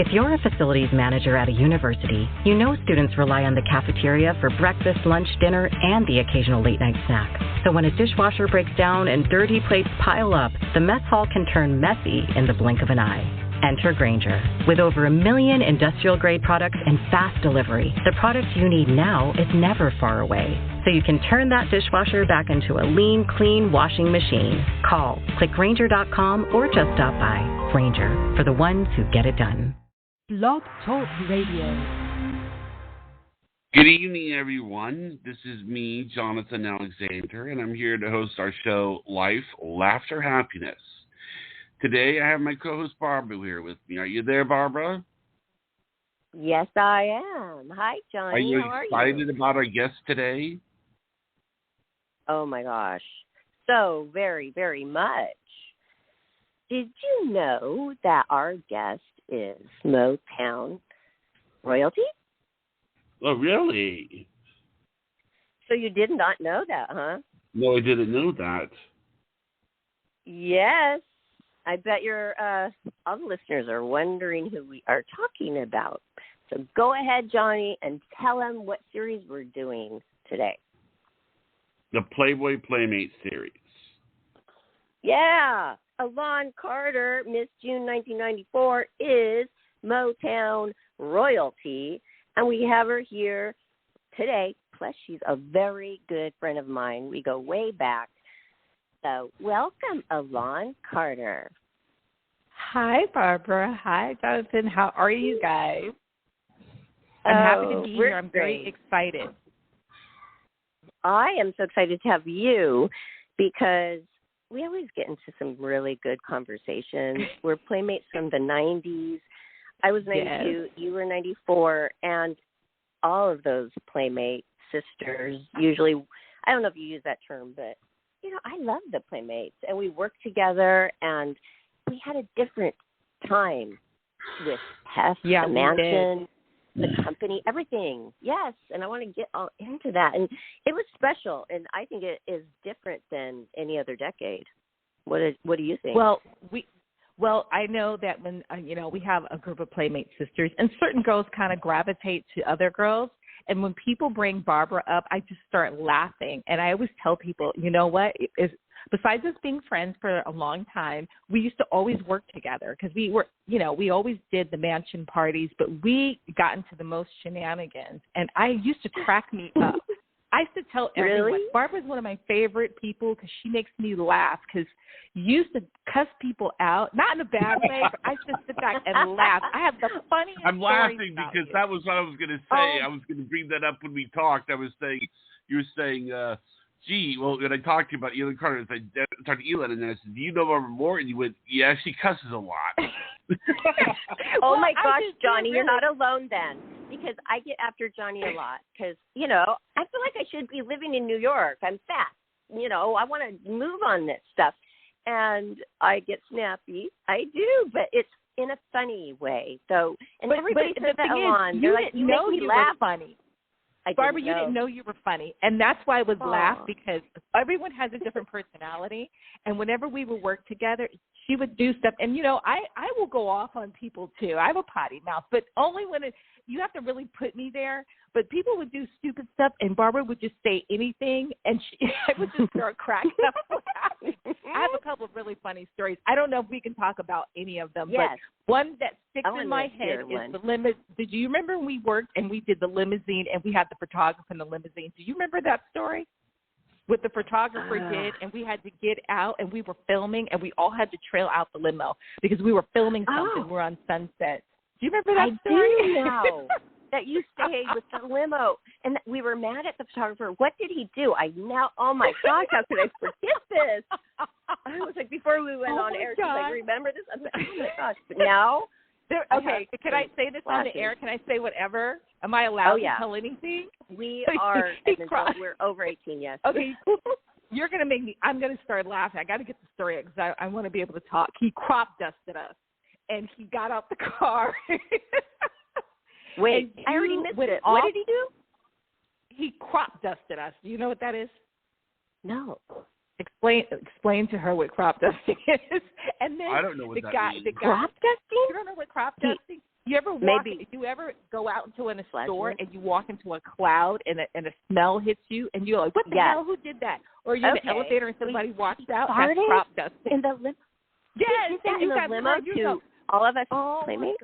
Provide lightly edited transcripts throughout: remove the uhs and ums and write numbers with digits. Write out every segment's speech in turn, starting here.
If you're a facilities manager at a university, you know students rely on the cafeteria for breakfast, lunch, dinner, and the occasional late-night snack. So when a dishwasher breaks down and dirty plates pile up, the mess hall can turn messy in the blink of an eye. Enter Grainger. With over 1 million industrial-grade products and fast delivery, the product you need now is never far away. So you can turn that dishwasher back into a lean, clean washing machine. Call, click Grainger.com, or just stop by. Grainger, for the ones who get it done. Blog Talk Radio. Good evening, everyone. This is me, Jonathan Alexander, and I'm here to host our show, Life, Laughter, Happiness. Today, I have my co-host Barbara here with me. Are you there, Barbara? Yes, I am. Hi, Johnny. Are you How excited are you? about our guest today? Oh, my gosh. So very, very much. Did you know that our guest is Motown royalty? Oh, really? So you did not know that, huh? No, I didn't know that. Yes. I bet all the listeners are wondering who we are talking about. So go ahead, Johnny, and tell them what series we're doing today. The Playboy Playmate series. Yeah. Elan Carter, Miss June 1994, is Motown royalty, and we have her here today. Plus, she's a very good friend of mine. We go way back. So welcome, Elan Carter. Hi, Barbara. Hi, Jonathan. How are you guys? I'm happy to be here. I'm very excited. I am so excited to have you because we always get into some really good conversations. We're playmates from the 90s. I was 92, yes. You were 94, and all of those playmate sisters usually, I don't know if you use that term, but I love the playmates, and we worked together, and we had a different time with Hef, the mansion, the company, everything. Yes, and I want to get all into that. And it was special, and I think it is different than any other decade. What do you think? Well, I know that when, we have a group of playmate sisters, and certain girls kind of gravitate to other girls. And when people bring Barbara up, I just start laughing. And I always tell people, you know what? Besides us being friends for a long time, we used to always work together because we were, we always did the mansion parties, but we got into the most shenanigans. And I used to crack me up. I used to tell everyone, really? Barbara's one of my favorite people because she makes me laugh because you used to cuss people out, not in a bad way, but I used to sit back and laugh. I have the funniest I'm laughing stories because about that was what I was going to say. I was going to bring that up when we talked. You were saying, gee, well, when I talked to you about Elan Carter, I talked to Elan, and I said, do you know Barbara Moore? And you went, yeah, she cusses a lot. Oh, my gosh, Johnny, you're not alone then. Because I get after Johnny a lot because, I feel like I should be living in New York. I'm fat. I want to move on this stuff. And I get snappy. I do, but it's in a funny way. So, and everybody says that on. They're like, you make me laugh. Funny. Barbara, you didn't know you were funny. And that's why I would laugh because everyone has a different personality. And whenever we would work together, she would do stuff. And, I will go off on people, too. I have a potty mouth, but only when you have to really put me there. But people would do stupid stuff, and Barbara would just say anything, and I would just start cracking up. I have a couple of really funny stories. I don't know if we can talk about any of them, but one that sticks in my head is the limousine. Did you remember when we worked and we did the limousine, and we had the photographer in the limousine? Do you remember that story? What the photographer did, and we had to get out, and we were filming, and we all had to trail out the limo because we were filming something. We're on Sunset. Do you remember that story? I do know that you stayed with the limo, and we were mad at the photographer. What did he do? Oh my gosh, how could I forget this? I was like, before we went on air, she's like, remember this? I was like, oh my gosh. But now, okay, can I say this on the air? Can I say whatever? Am I allowed to tell anything? We are, we're over 18, yes. Okay. You're going to make me, I'm going to start laughing. I got to get the story because I want to be able to talk. He crop dusted us, and he got out the car. Wait, I already missed it. What did he do? He crop dusted us. Do you know what that is? No. Explain to her what crop dusting is. And then I don't know what that means. Crop dusting? You don't know what crop dusting? You ever go out into a store and you walk into a cloud and a smell hits you and you're like, what the hell? Who did that? Or you're in the elevator and somebody walks out. That's crop dust. In the limo. Yes, in the limo to all of us Playmates.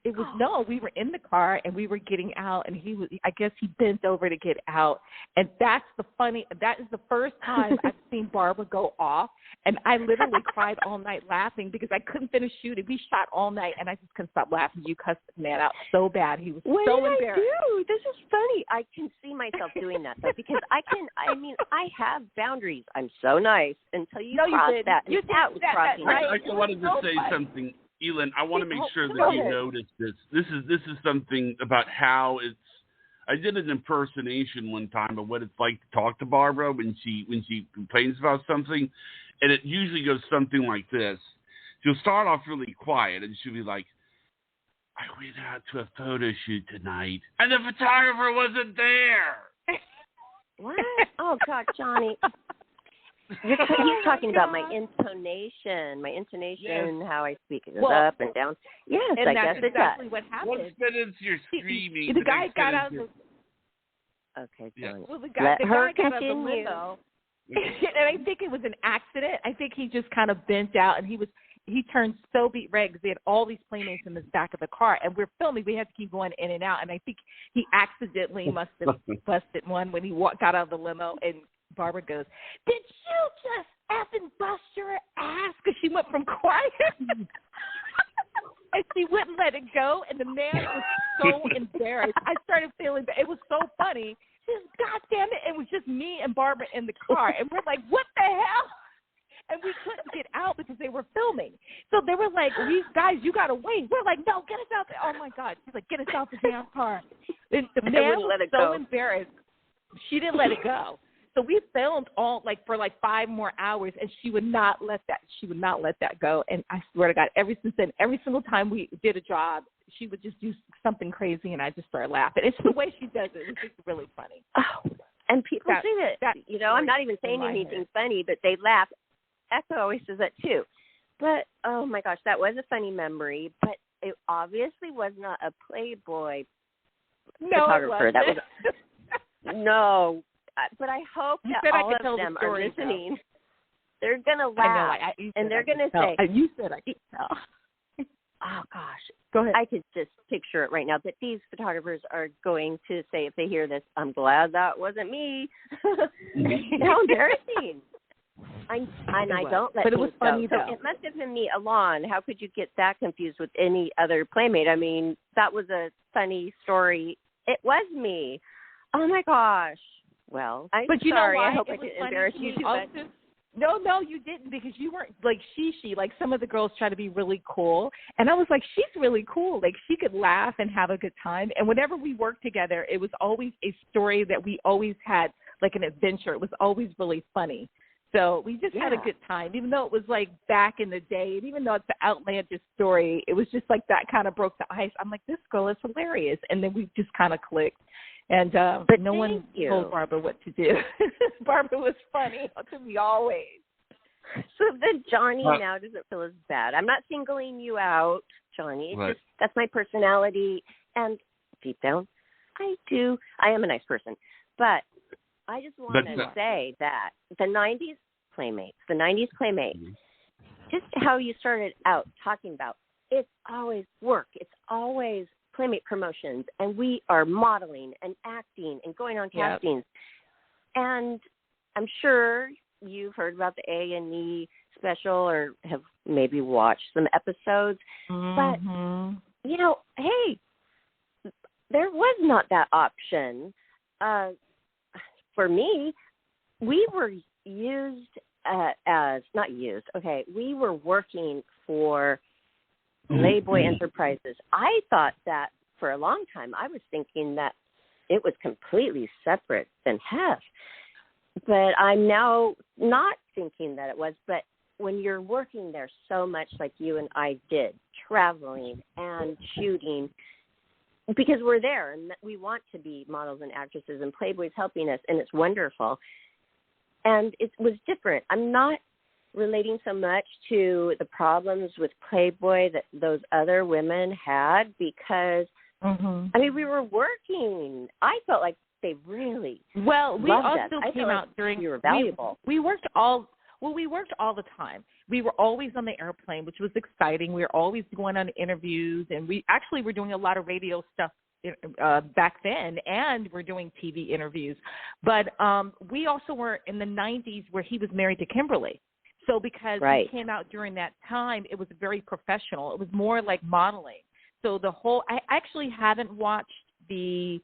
It was we were in the car and we were getting out and I guess he bent over to get out, and that is the first time I've seen Barbara go off, and I literally cried all night laughing because I couldn't finish shooting. We shot all night and I just couldn't stop laughing. You cussed the man out so bad. He was so embarrassed. This is funny. I can see myself doing that though, because I have boundaries. I'm so nice until you cross that. You that was crossing. I wanted to say something. Elan, I want to make sure that you notice this. This is something about how it's. I did an impersonation one time of what it's like to talk to Barbara when she complains about something, and it usually goes something like this. She'll start off really quiet, and she'll be like, "I went out to a photo shoot tonight, and the photographer wasn't there." What? Oh God, Johnny. You're talking about my intonation, how I speak. It goes up and down. Yes, and I guess that's exactly what happened. One minute you're screaming. The guy got out of the... Okay, Johnny. Well, the guy got out of the limo. And I think it was an accident. I think he just kind of bent out, and he turned so beat red because they had all these Playmates in the back of the car, and we're filming. We had to keep going in and out, and I think he accidentally must have busted one when he got out of the limo, and Barbara goes, "Did you just effing bust your ass?" Because she went from quiet and she wouldn't let it go, and the man was so embarrassed. I started feeling bad. It was so funny. She says, "God damn it!" It was just me and Barbara in the car, and we're like, "What the hell?" And we couldn't get out because they were filming. So they were like, "Guys, you gotta wait." We're like, "No, get us out there!" Oh my God! She's like, "Get us out the damn car." And the man was so embarrassed. She didn't let it go. So we filmed for 5 more hours, and she would not let that go. And I swear to God, ever since then, every single time we did a job, she would just do something crazy, and I just started laughing. It's the way she does it. It's just really funny. Oh, and people say that I'm not even saying anything funny, but they laugh. Echo always says that too. But, oh my gosh, that was a funny memory, but it obviously was not a Playboy photographer. That was no. But I hope that all of them are listening. They're going to laugh, and they're going to say... You said I could tell. Oh, gosh. Go ahead. I could just picture it right now, that these photographers are going to say, if they hear this, "I'm glad that wasn't me." How embarrassing. I don't let But it was funny, though. So it must have been me, Elan. How could you get that confused with any other Playmate? I mean, that was a funny story. It was me. Oh, my gosh. Well, I'm sorry. I hope I didn't embarrass you too much. No, you didn't, because you weren't like she. Like some of the girls try to be really cool, and I was like, she's really cool. Like she could laugh and have a good time. And whenever we worked together, it was always a story that we always had, like an adventure. It was always really funny. So we just had a good time, even though it was like back in the day, and even though it's an outlandish story, it was just like that kind of broke the ice. I'm like, this girl is hilarious, and then we just kind of clicked. And but no one told Barbara what to do. Barbara was funny to me always. So then Johnny now doesn't feel as bad. I'm not singling you out, Johnny. It's just, that's my personality. And deep down, I am a nice person. But I just want to say that the 90s Playmate, just how you started out talking about, it's always work. It's always Playmate promotions, and we are modeling and acting and going on castings. And I'm sure you've heard about the A&E special or have maybe watched some episodes. But, hey, there was not that option. For me, we were we were working for Playboy Enterprises. I thought that for a long time. I was thinking that it was completely separate than Hef. But I'm now not thinking that it was. But when you're working there so much like you and I did, traveling and shooting, because we're there and we want to be models and actresses, and Playboy's helping us, and it's wonderful. And it was different. I'm not relating so much to the problems with Playboy that those other women had because, I mean, we were working. I felt like they really we also us. came out during. You were valuable. We worked all the time. We were always on the airplane, which was exciting. We were always going on interviews, and we actually were doing a lot of radio stuff back then, and we're doing TV interviews. But we also were in the 90s where he was married to Kimberly. So because we came out during that time, it was very professional. It was more like modeling. So I actually haven't watched the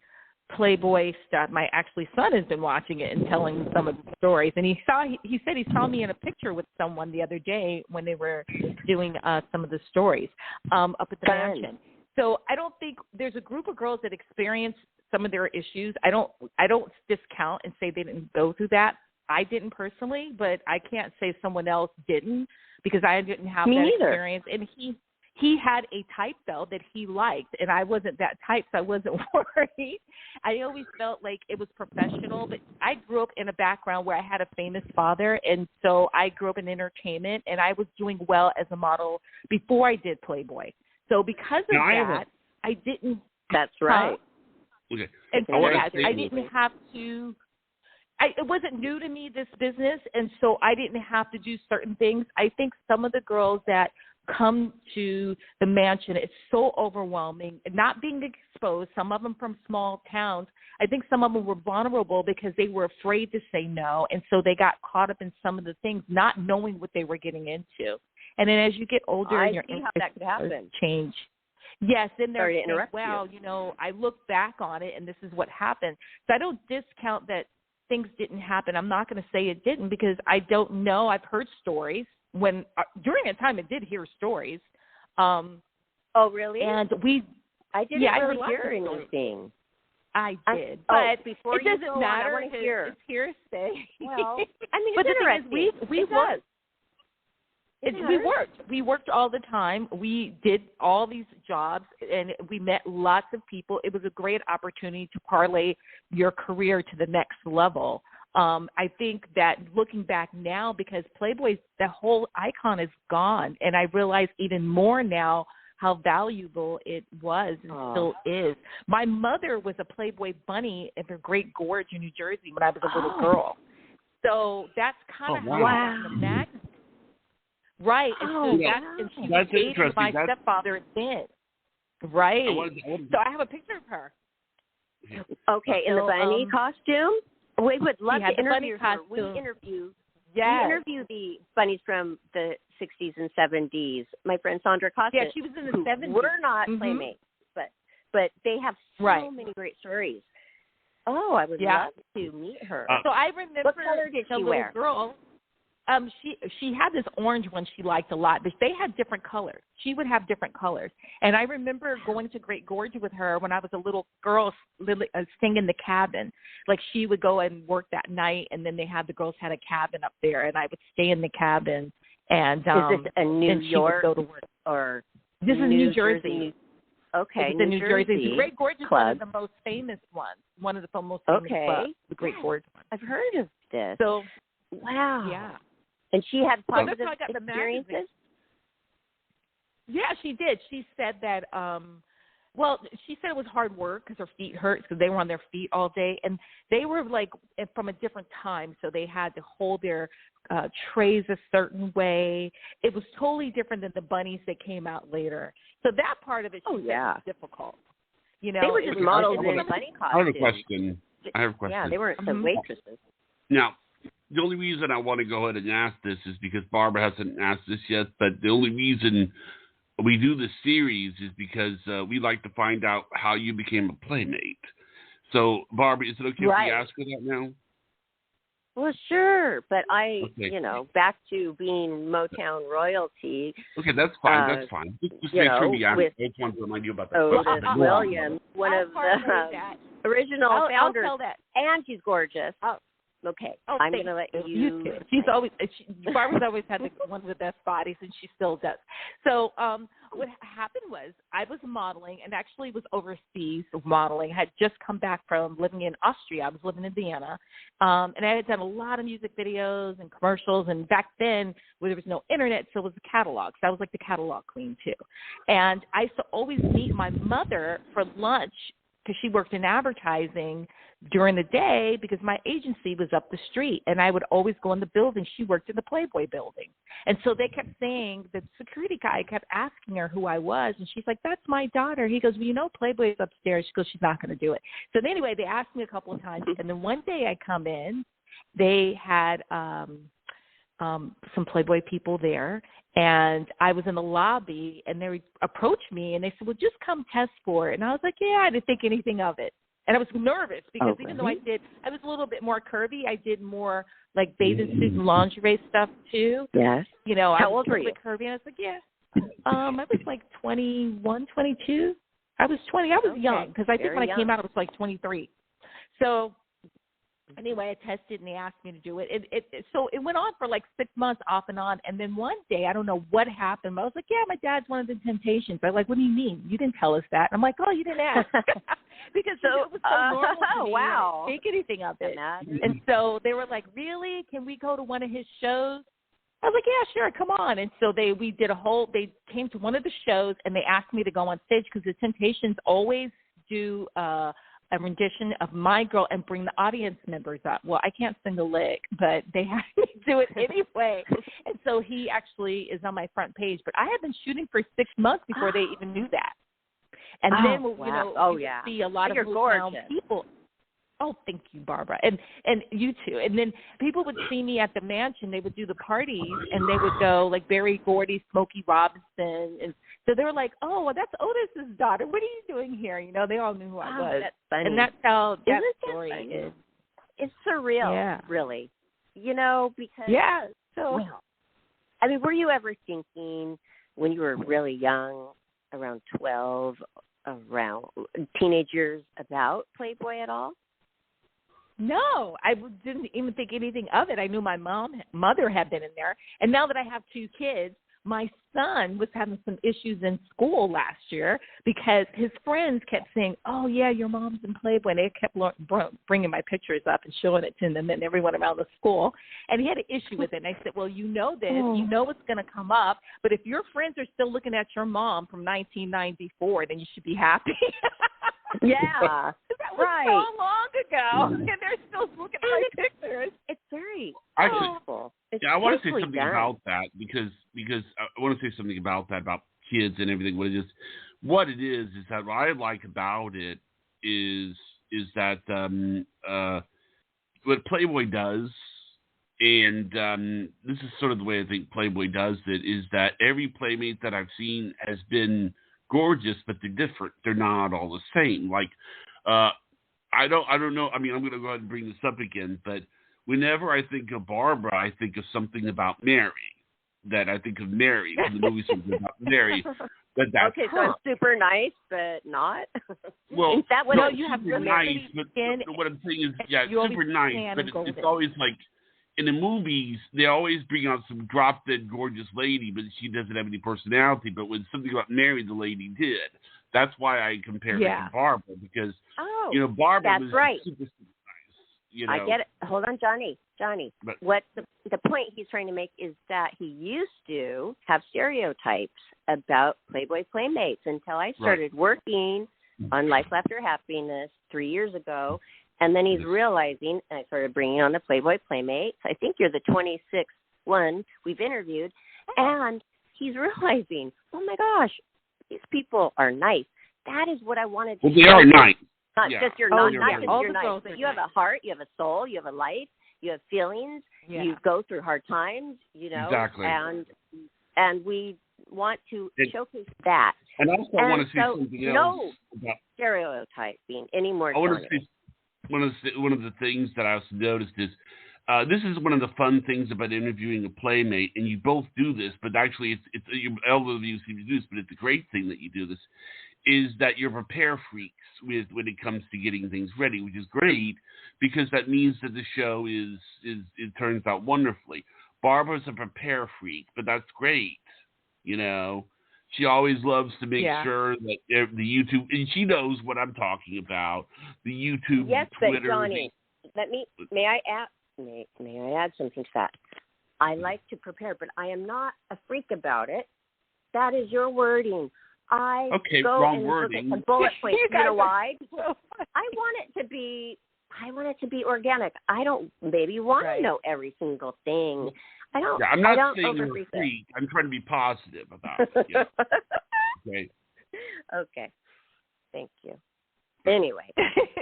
Playboy stuff. My son has been watching it and telling some of the stories. And he said he saw me in a picture with someone the other day when they were doing some of the stories up at the mansion. So I don't think there's a group of girls that experience some of their issues. I don't discount and say they didn't go through that. I didn't personally, but I can't say someone else didn't because I didn't have that experience. And he had a type, though, that he liked, and I wasn't that type, so I wasn't worried. I always felt like it was professional, but I grew up in a background where I had a famous father, and so I grew up in entertainment, and I was doing well as a model before I did Playboy. So because of that, I didn't. That's right. Okay. And so I didn't have to. It wasn't new to me, this business, and so I didn't have to do certain things. I think some of the girls that come to the mansion, it's so overwhelming, not being exposed, some of them from small towns. I think some of them were vulnerable because they were afraid to say no, and so they got caught up in some of the things, not knowing what they were getting into. And then as you get older and your interests change. Yes, and they're saying, wow, I look back on it, and this is what happened. So I don't discount that things didn't happen. I'm not going to say it didn't because I don't know. I've heard stories. When during that time, I did hear stories. Oh, really? And I didn't really hear anything. I did, but before it doesn't matter. I want to hear. It's hearsay. Well, I mean, but it's the thing is, we worked. We worked all the time. We did all these jobs, and we met lots of people. It was a great opportunity to parlay your career to the next level. I think that looking back now, because Playboy, the whole icon is gone, and I realize even more now how valuable it was and still is. My mother was a Playboy bunny in her Great Gorge in New Jersey when I was a little girl. So that's kind of how the magazine. Right, and she was dating my stepfather then. Right. So I have a picture of her. Okay, in the bunny costume? We would love to interview her. We interview the bunnies from the 60s and 70s. My friend Sandra Costa. Yeah, she was in the 70s. We're not Playmates, but they have so many great stories. Oh, I would love to meet her. So I remember what color did she wear? Girl. She had this orange one she liked a lot, but they had different colors. She would have different colors. And I remember going to Great Gorge with her when I was a little girl, staying in the cabin. Like she would go and work that night, and then the girls had a cabin up there, and I would stay in the cabin. And is this a New York go to work. Or this is New Jersey? Okay, it's in New Jersey. The Great Gorge is Club. One of the most famous ones. One of the most famous clubs, the Great Gorge one. I've heard of this. So, wow. Yeah. And she had positive experiences? Magazine. Yeah, she did. She said that, she said it was hard work because her feet hurt because they were on their feet all day. And they were, like, from a different time, so they had to hold their trays a certain way. It was totally different than the bunnies that came out later. So that part of it, she said was difficult. They were just models in bunny costumes. I have a question. Yeah, they weren't the waitresses. Now, the only reason I want to go ahead and ask this is because Barbara hasn't asked this yet, but the only reason we do this series is because we like to find out how you became a Playmate. So, Barbara, is it okay if we ask her that now? Well, sure, but back to being Motown royalty. Okay, that's fine. That's fine. Just make sure we ask. I just wanted to remind you about that. Otis Williams, one of the original founders, and she's gorgeous. Okay, Oh, I'm going to let you. Barbara's always had one of the best bodies, and she still does. So what happened was I was modeling, and actually was overseas modeling. I had just come back from living in Austria. I was living in Vienna, and I had done a lot of music videos and commercials. And back then, where there was no internet, so it was the catalog. So I was like the catalog queen too. And I used to always meet my mother for lunch because she worked in advertising during the day because my agency was up the street, and I would always go in the building. She worked in the Playboy building. And so they kept saying, the security guy kept asking her who I was, and she's like, that's my daughter. He goes, well, you know, Playboy's upstairs. She goes, she's not going to do it. So anyway, they asked me a couple of times, and then one day I come in, they had some Playboy people there, and I was in the lobby, and they approached me, and they said, well, just come test for it. And I was like, yeah, I didn't think anything of it. And I was nervous because even though I was a little bit more curvy, I did more like bathing suit and lingerie stuff too. Yes. You know, How old were you? Curvy, and I was like, yeah. I was like 21, 22. I was 20. I was young because I think when I came out, I was like 23. So anyway, I tested, and they asked me to do it. So it went on for like 6 months off and on. And then one day, I don't know what happened, but I was like, yeah, my dad's one of the Temptations. They're like, what do you mean? You didn't tell us that. And I'm like, oh, you didn't ask. Because it was so normal to me. Wow. I didn't think anything of it. And so they were like, really? Can we go to one of his shows? I was like, yeah, sure, come on. And so they came to one of the shows, and they asked me to go on stage because the Temptations always do a rendition of My Girl and bring the audience members up. Well, I can't sing a lick, but they had me do it anyway. And so he actually is on my front page. But I had been shooting for 6 months before they even knew that. And then, you know, you see a lot of people. Oh, thank you, Barbara. And you too. And then people would see me at the mansion. They would do the parties, and they would go like Berry Gordy, Smokey Robinson. And so they were like, oh, well, that's Otis's daughter. What are you doing here? You know, they all knew who I was. That's funny. And that's how that story is. It's surreal, really. You know, because. Yeah. So. Well, I mean, were you ever thinking when you were really young, around 12, around teenage years, about Playboy at all? No, I didn't even think anything of it. I knew my mother had been in there. And now that I have 2 kids, my son was having some issues in school last year because his friends kept saying, oh, yeah, your mom's in Playboy. And they kept bringing my pictures up and showing it to them and everyone around the school. And he had an issue with it. And I said, well, you know this. You know it's going to come up. But if your friends are still looking at your mom from 1994, then you should be happy. Yeah, that was so long ago, and they're still looking at my pictures. It's very awful. I want to say something about that because I want to say something about that, about kids and everything. What it is that what I like about it is that what Playboy does, and this is sort of the way I think Playboy does it, is that every Playmate that I've seen has been gorgeous, but they're different. They're not all the same. Like, I don't know. I mean, I'm going to go ahead and bring this up again, but whenever I think of Barbara, I think of something about Mary. That I think of Mary when the movie's something about Mary. But that's okay. So I'm super nice, but not. Well, is that what you have super nice, but what I'm saying is, super nice, but it's always like. In the movies, they always bring out some drop-dead gorgeous lady, but she doesn't have any personality. But when something about Mary, the lady did. That's why I compare her to Barbara, because, Barbara was super nice. You know? I get it. Hold on, Johnny. But, what the point he's trying to make is that he used to have stereotypes about Playboy Playmates until I started working on Life, Laughter, Happiness 3 years ago. And then he's realizing, and I started bringing on the Playboy Playmates. I think you're the 26th one we've interviewed. And he's realizing, oh, my gosh, these people are nice. That is what I wanted to Well, they are nice. Not just you're not just you're nice, but you have a heart, you have a soul, you have a life, you have feelings, you go through hard times, Exactly. And we want to showcase that. And I also want to say something else. No stereotyping anymore. I want to say one of the things that I also noticed is this is one of the fun things about interviewing a Playmate, and you both do this, but actually it's all of you seem to do this, but it's a great thing that you do this, is that you're prepare freaks when it comes to getting things ready, which is great because that means that the show is it turns out wonderfully. Barbara's a prepare freak, but that's great. You know, she always loves to make sure that the YouTube, and she knows what I'm talking about. The YouTube, yes, Twitter. But Johnny, may I add something to that? I like to prepare, but I am not a freak about it. That is your wording. I go wrong and wording. look at the bullet points. You know why? I want it to be organic. I don't maybe want to know every single thing. I don't. Yeah, I'm not saying you're a freak. I'm trying to be positive about it. Yeah. Okay. Okay. Thank you. Anyway.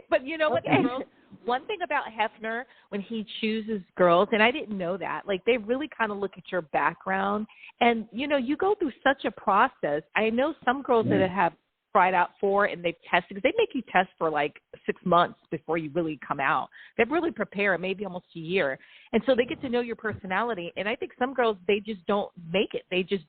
But you know what, girls? One thing about Hefner, when he chooses girls, and I didn't know that, like they really kind of look at your background. And, you know, you go through such a process. I know some girls that have tried out for and they've tested, because they make you test for like 6 months before you really come out. They really prepare, maybe almost a year. And so they get to know your personality. And I think some girls, they just don't make it. They just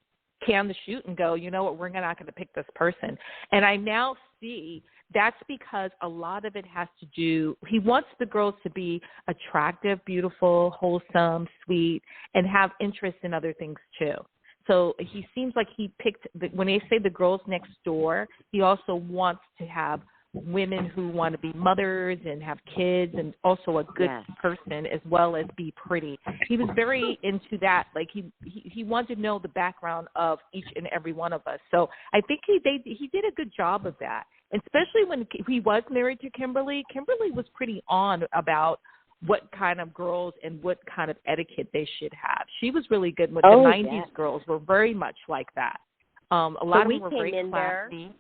can the shoot and go, you know what, we're not going to pick this person. And I now see that's because a lot of it has to do, he wants the girls to be attractive, beautiful, wholesome, sweet, and have interest in other things too. So he seems like he picked, when they say the girls next door, he also wants to have women who want to be mothers and have kids and also a good person as well as be pretty. He was very into that. Like he wanted to know the background of each and every one of us. So I think he did a good job of that. Especially when he was married to Kimberly. Kimberly was pretty on about what kind of girls and what kind of etiquette they should have. She was really good with the 90s girls were very much like that. A lot of them were very classy.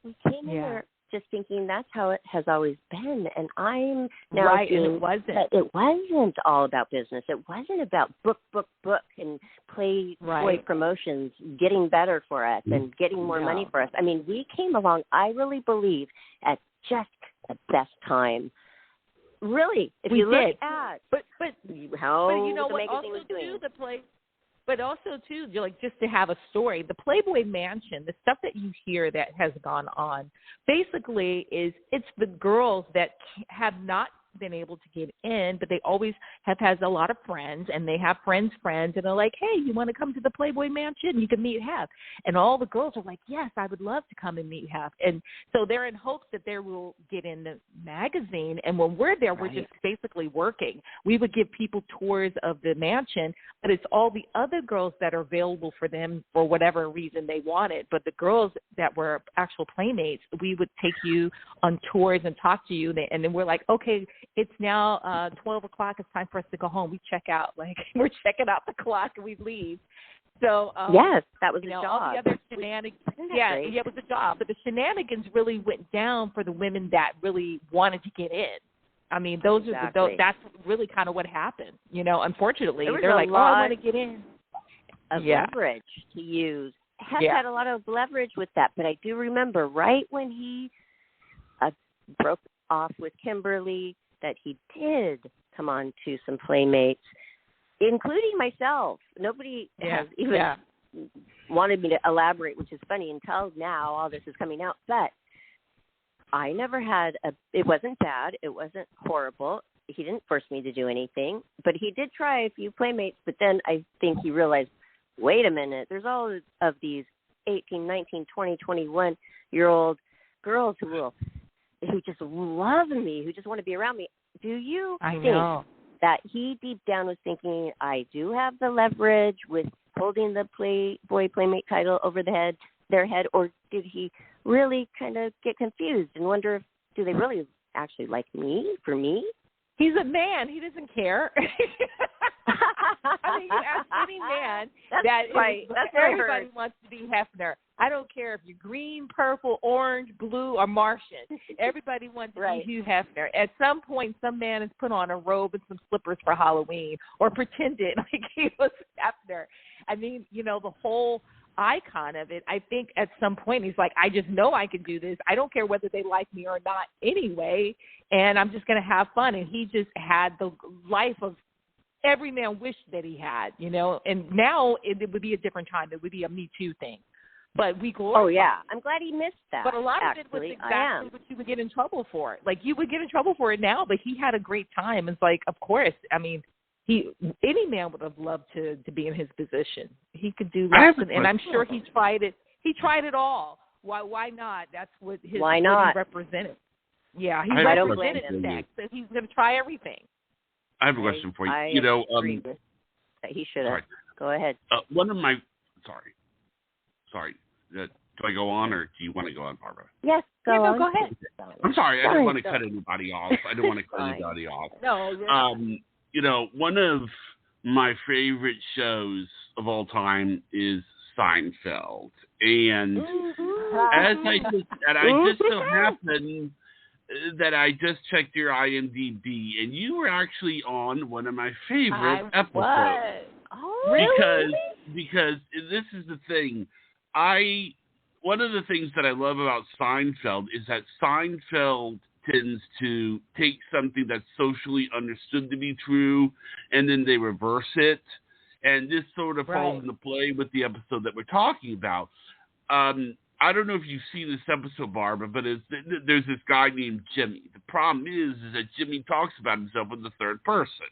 We came in there just thinking that's how it has always been. And I'm now seeing that it wasn't all about business. It wasn't about book, and Playboy promotions getting better for us and getting more money for us. I mean, we came along, I really believe, at just the best time. Really, if you look at how you know the what magazine also was doing. But also, too, like just to have a story, the Playboy Mansion, the stuff that you hear that has gone on, basically it's the girls that have not been able to get in, but they always has a lot of friends, and they have friends, and they're like, hey, you want to come to the Playboy Mansion? You can meet Hef. And all the girls are like, yes, I would love to come and meet Hef. And so they're in hopes that they will get in the magazine. And when we're there, we're just basically working. We would give people tours of the mansion, but it's all the other girls that are available for them for whatever reason they wanted. But the girls that were actual playmates, we would take you on tours and talk to you. And then we're like, okay, it's now 12 o'clock. It's time for us to go home. We check out. Like, we're checking out the clock and we leave. So, yes, that was a job. All the other shenanigans. It was a job. But the shenanigans really went down for the women that really wanted to get in. I mean, that's really kind of what happened. You know, unfortunately, they're like, oh, I want to get in. Leverage to use. Hef had a lot of leverage with that, but I do remember right when he broke off with Kimberly that he did come on to some Playmates, including myself. Nobody has even wanted me to elaborate, which is funny until now all this is coming out. But I never had it wasn't bad. It wasn't horrible. He didn't force me to do anything, but he did try a few Playmates. But then I think he realized, wait a minute, there's all of these 18, 19, 20, 21-year-old girls who just love me, who just want to be around me. Do you think that he deep down was thinking, I do have the leverage with holding the Playboy Playmate title over their head, or did he really kind of get confused and wonder, do they really actually like me for me? He's a man. He doesn't care. I mean, you ask any man everybody wants to be Hefner. I don't care if you're green, purple, orange, blue, or Martian. Everybody wants to be Hugh Hefner. At some point, some man has put on a robe and some slippers for Halloween or pretended like he was Hefner. I mean, you know, the whole icon of it, I think at some point he's like, I just know I can do this. I don't care whether they like me or not anyway, and I'm just going to have fun. And he just had the life of every man wished that he had, you know. And now it would be a different time. It would be a Me Too thing. But we glorified. Oh, yeah. I'm glad he missed that. But a lot of it was exactly what you would get in trouble for. Like, you would get in trouble for it now, but he had a great time. It's like, of course, I mean, any man would have loved to be in his position. He could do lots, and I'm sure he tried it. He tried it all. Why not? That's what he represented. Yeah, he represented sex, so he's going to try everything. I have a question for you. Agree with that he should have. Go ahead. One of my sorry. Do I go on, or do you want to go on, Barbara? Yes, go on. Go ahead. I'm sorry. I didn't want to cut anybody off. No, one of my favorite shows of all time is Seinfeld, and I just so happened that I just checked your IMDb, and you were actually on one of my favorite episodes. Oh, really? Because this is the thing. One of the things that I love about Seinfeld is that Seinfeld tends to take something that's socially understood to be true, and then they reverse it. And this sort of falls into play with the episode that we're talking about. I don't know if you've seen this episode, Barbara, but there's this guy named Jimmy. The problem is that Jimmy talks about himself in the third person.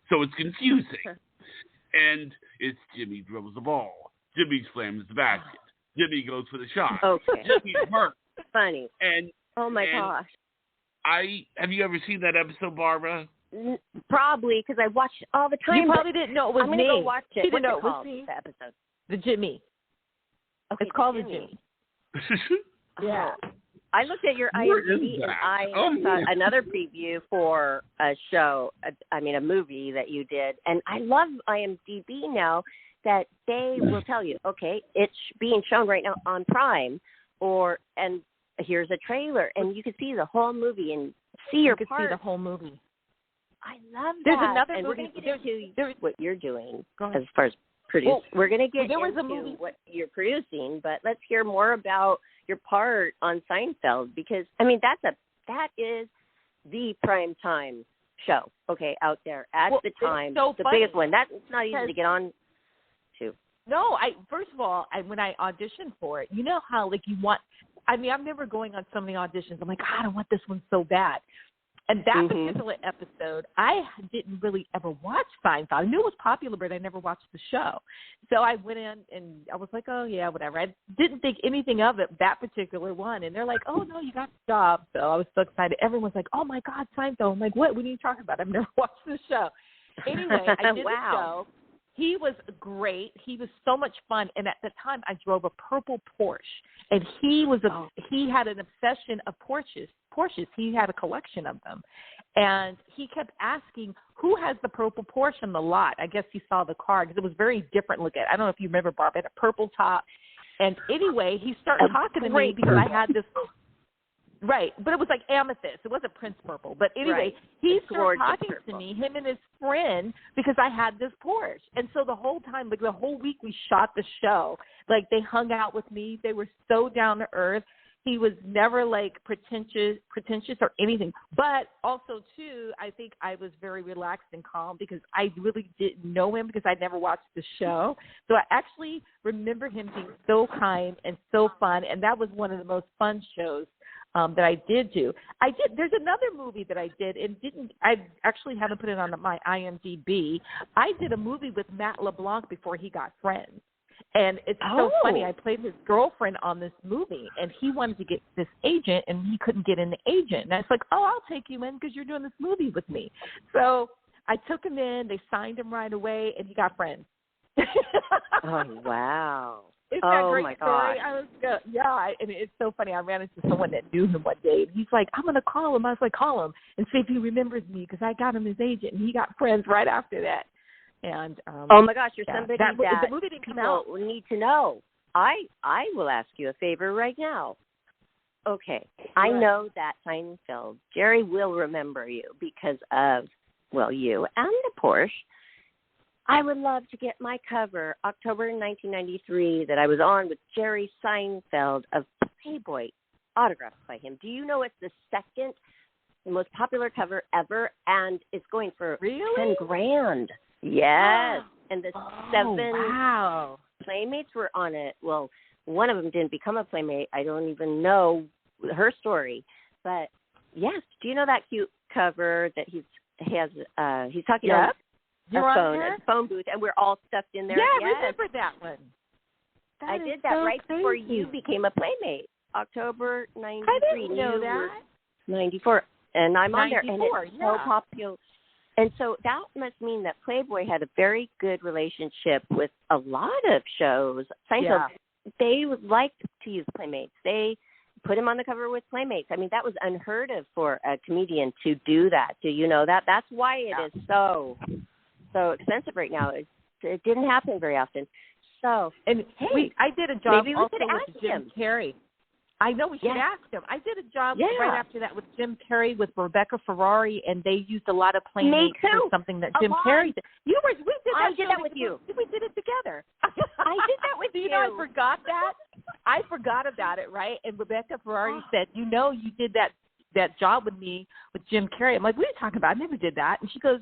So it's confusing. And it's Jimmy dribbles the ball. Jimmy slams the basket. Jimmy goes for the shot. Okay. Jimmy hurt. Funny. And oh my gosh. Have you ever seen that episode, Barbara? Probably, because I watch it all the time. You probably didn't know it was I'm me. I'm going to go watch it. She didn't know it was me. The episode. The Jimmy. Okay, it's called the Jimmy. Yeah. I looked at your IMDb and I saw another preview for a show, a movie that you did. And I love IMDb now that they will tell you, okay, it's being shown right now on Prime, and here's a trailer, and you can see the whole movie and see your part. You can see the whole movie. I love that. There's another and movie. We're going to get into what you're doing as far as we're going to get into what you're producing, but let's hear more about your part on Seinfeld, because that is the prime time show, out there at the time, so the funny. biggest one. That's not easy to get on to. No, first of all, when I auditioned for it, you know how you want. I remember going on so many auditions. I'm like, God, I want this one so bad. And that particular episode, I didn't really ever watch Seinfeld. I knew it was popular, but I never watched the show. So I went in and I was like, oh, yeah, whatever. I didn't think anything of it, that particular one. And they're like, oh, no, you got the job. So I was so excited. Everyone's like, oh, my God, Seinfeld. I'm like, what are you talking about? I've never watched the show. Anyway, I did the show. He was great. He was so much fun. And at the time, I drove a purple Porsche. And he had an obsession of Porsches. He had a collection of them. And he kept asking, who has the purple Porsche in the lot? I guess he saw the car because it was very different looking. I don't know if you remember, Barb. It had a purple top. And anyway, he started talking to me because I had this. Right, but it was like amethyst. It wasn't Prince Purple. But anyway, he started talking to me, him and his friend, because I had this Porsche. And so the whole time, the whole week we shot the show, they hung out with me. They were so down to earth. He was never pretentious or anything. But also, too, I think I was very relaxed and calm because I really didn't know him because I'd never watched the show. So I actually remember him being so kind and so fun. And that was one of the most fun shows that I did do. There's another movie that I did and I actually haven't put it on my IMDb. I did a movie with Matt LeBlanc before he got Friends. And it's so funny. I played his girlfriend on this movie, and he wanted to get this agent, and he couldn't get in the agent. And I was like, I'll take you in because you're doing this movie with me. So I took him in. They signed him right away, and he got Friends. Oh, wow. Isn't that a great my story? gosh. And it's so funny. I ran into someone that knew him one day, and he's like, I'm going to call him. I was like, call him and see if he remembers me because I got him his agent, and he got Friends right after that. And oh my gosh, you're somebody that the movie didn't come out. People need to know. I will ask you a favor right now. Okay, I know that Seinfeld. Jerry will remember you because of you and the Porsche. I would love to get my cover October 1993 that I was on with Jerry Seinfeld of Playboy, autographed by him. Do you know it's the second most popular cover ever, and it's going for $10,000? Yes, and the 7 Playmates were on it. Well, one of them didn't become a Playmate. I don't even know her story. But, yes, do you know that cute cover that he's talking on a phone booth, and we're all stuffed in there? Yeah, yes. I remember that one. I did that right before you became a Playmate, October 93. I didn't know that. 94. And I'm on there, and it's so popular. And so that must mean that Playboy had a very good relationship with a lot of shows. Seinfeld, they would like to use Playmates. They put him on the cover with Playmates. I mean, that was unheard of for a comedian to do that. Do you know that? That's why it is so expensive right now. It didn't happen very often. So, and I did a job maybe we also could with ask Jim him. Carrey. I know we should ask him. I did a job right after that with Jim Carrey with Rebecca Ferrari, and they used a lot of Playmates for something that Jim Carrey did. We did that with you. We did it together. I did that with you. You know, I forgot that. I forgot about it, right? And Rebecca Ferrari said, you did that job with me with Jim Carrey. I'm like, what are you talking about? I never did that. And she goes,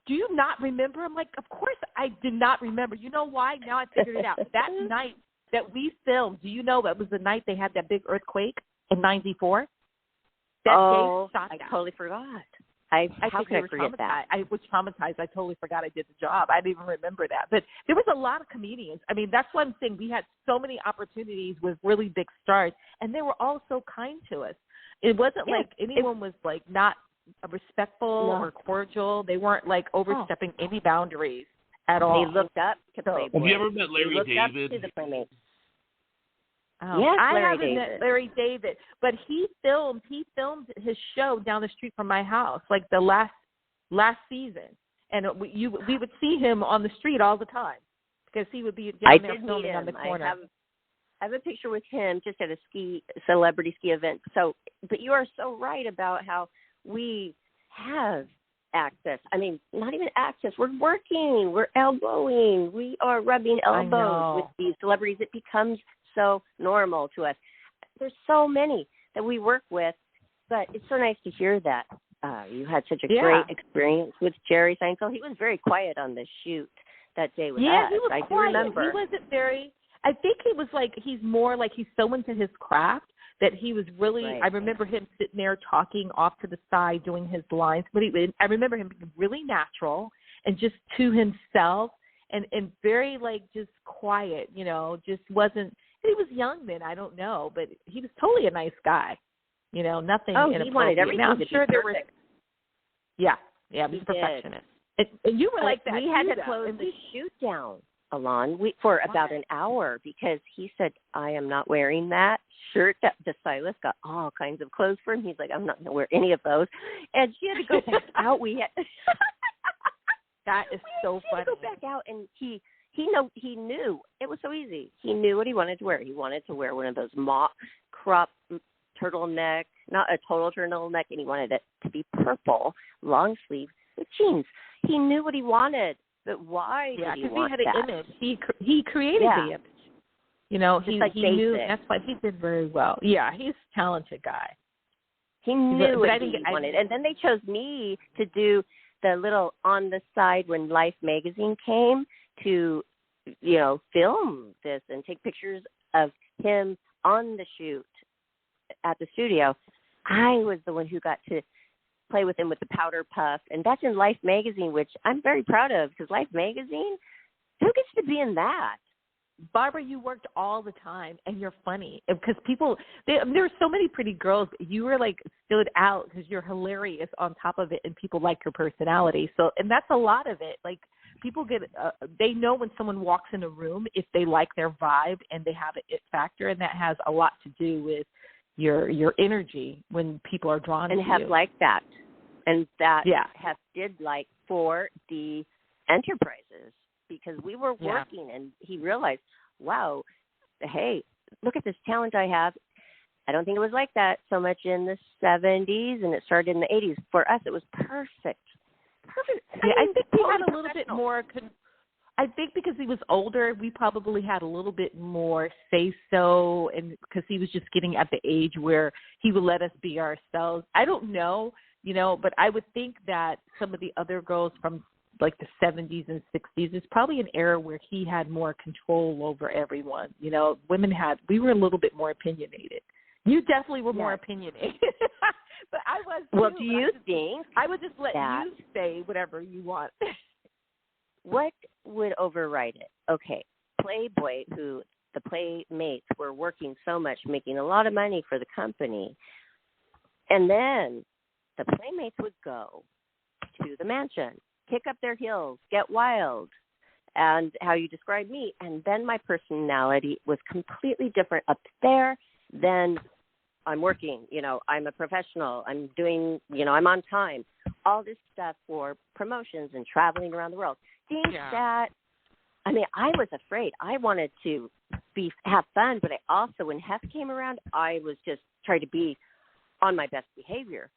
do you not remember? I'm like, of course I did not remember. You know why? Now I figured it out. That night that we filmed, do you know that was the night they had that big earthquake in 94? That day shot I totally forgot. How could I forget that? I was traumatized. I totally forgot I did the job. I didn't even remember that. But there was a lot of comedians. I mean, that's one thing. We had so many opportunities with really big stars, and they were all so kind to us. It wasn't like anyone was like not respectful or cordial. They weren't like overstepping any boundaries at all. They looked up to Playboy. Have you ever met Larry David? Up to the Playmates. Oh, yes, I haven't met Larry David, but he filmed his show down the street from my house, like the last season, and we would see him on the street all the time because he would be down there filming on the corner. I have a picture with him just at a celebrity ski event. So, but you are so right about how we have access. I mean, not even access. We're working. We're elbowing. We are rubbing elbows with these celebrities. It becomes so normal to us. There's so many that we work with, but it's so nice to hear that you had such a great experience with Jerry Seinfeld. He was very quiet on the shoot that day with us. Yeah, he was quiet. I do remember. He wasn't very. I think he was like he's more like he's so into his craft that he was really. Right. I remember him sitting there talking off to the side, doing his lines. But I remember him being really natural and just to himself and very like just quiet. Just wasn't. He was young then, I don't know, but he was totally a nice guy. Nothing inappropriate. He wanted everything now, I'm to sure be there perfect. he was a perfectionist. And you were like that. We had to close the shoot down, Elan, for about an hour because he said, I am not wearing that shirt. The stylist got all kinds of clothes for him. He's like, I'm not going to wear any of those. And she had to go back out. That is so funny. He had to go back out, and he knew. It was so easy. He knew what he wanted to wear. He wanted to wear one of those mock crop turtleneck, not a total turtleneck, and he wanted it to be purple, long sleeve with jeans. He knew what he wanted, but why did he want that? Yeah, because he had an image. He created the image. He knew. That's why he did very well. Yeah, he's a talented guy. He knew what he wanted. And then they chose me to do the little on the side when Life magazine came to, film this and take pictures of him on the shoot at the studio. I was the one who got to play with him with the powder puff, and that's in Life magazine, which I'm very proud of because Life magazine, who gets to be in that? Barbara, you worked all the time, and you're funny because there were so many pretty girls. You were like stood out because you're hilarious on top of it, and people like your personality. So, and that's a lot of it. Like people they know when someone walks in a room if they like their vibe and they have an it factor, and that has a lot to do with your energy when people are drawn to you. And have liked that, and that did like for the enterprises. Because we were working, and he realized, wow, hey, look at this talent I have. I don't think it was like that so much in the 70s, and it started in the 80s. For us, it was perfect. Yeah, I think we had a little bit more. I think because he was older, we probably had a little bit more say-so, and because he was just getting at the age where he would let us be ourselves. I don't know, but I would think that some of the other girls from like the 70s and 60s. It's probably an era where he had more control over everyone. You know, we were a little bit more opinionated. You definitely were more opinionated. But I was too. Well, do you think I would just let you say whatever you want. What would override it? Okay, Playboy, who the Playmates were working so much, making a lot of money for the company, and then the Playmates would go to the mansion, kick up their heels, get wild, and how you describe me. And then my personality was completely different up there than I'm working, you know, I'm a professional, I'm doing, you know, I'm on time, all this stuff for promotions and traveling around the world. Think that, I mean, I was afraid. I wanted to have fun, but I also, when Hef came around, I was just trying to be on my best behavior.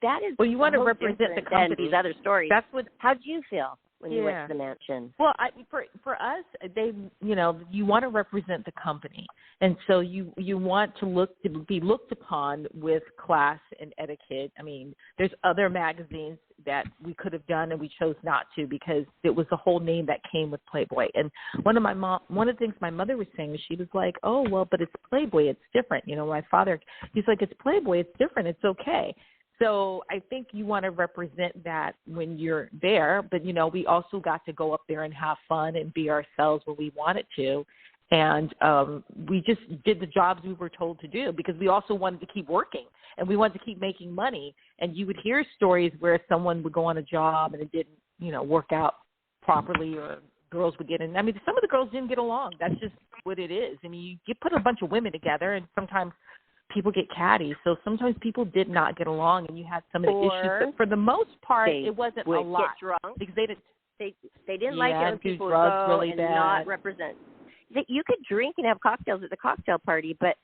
That is, well, you want to represent the company. These other stories. That's what. How'd you feel when you went to the mansion? Well, for us, you know, you want to represent the company, and so you want to be looked upon with class and etiquette. I mean, there's other magazines that we could have done, and we chose not to because it was the whole name that came with Playboy. And one of the things my mother was saying is she was like, "Oh, well, but it's Playboy, it's different." You know, my father, he's like, "It's Playboy, it's different, it's okay." So I think you want to represent that when you're there. But, you know, we also got to go up there and have fun and be ourselves when we wanted to. And we just did the jobs we were told to do because we also wanted to keep working and we wanted to keep making money. And you would hear stories where someone would go on a job and it didn't, you know, work out properly, or girls would get in. I mean, some of the girls didn't get along. That's just what it is. I mean, you put a bunch of women together and sometimes people get catty, so sometimes people did not get along, and you had some of the issues. But for the most part, it wasn't a lot. Get drunk. Because they didn't like it when people would go really and bad. Not represent. You could drink and have cocktails at the cocktail party, but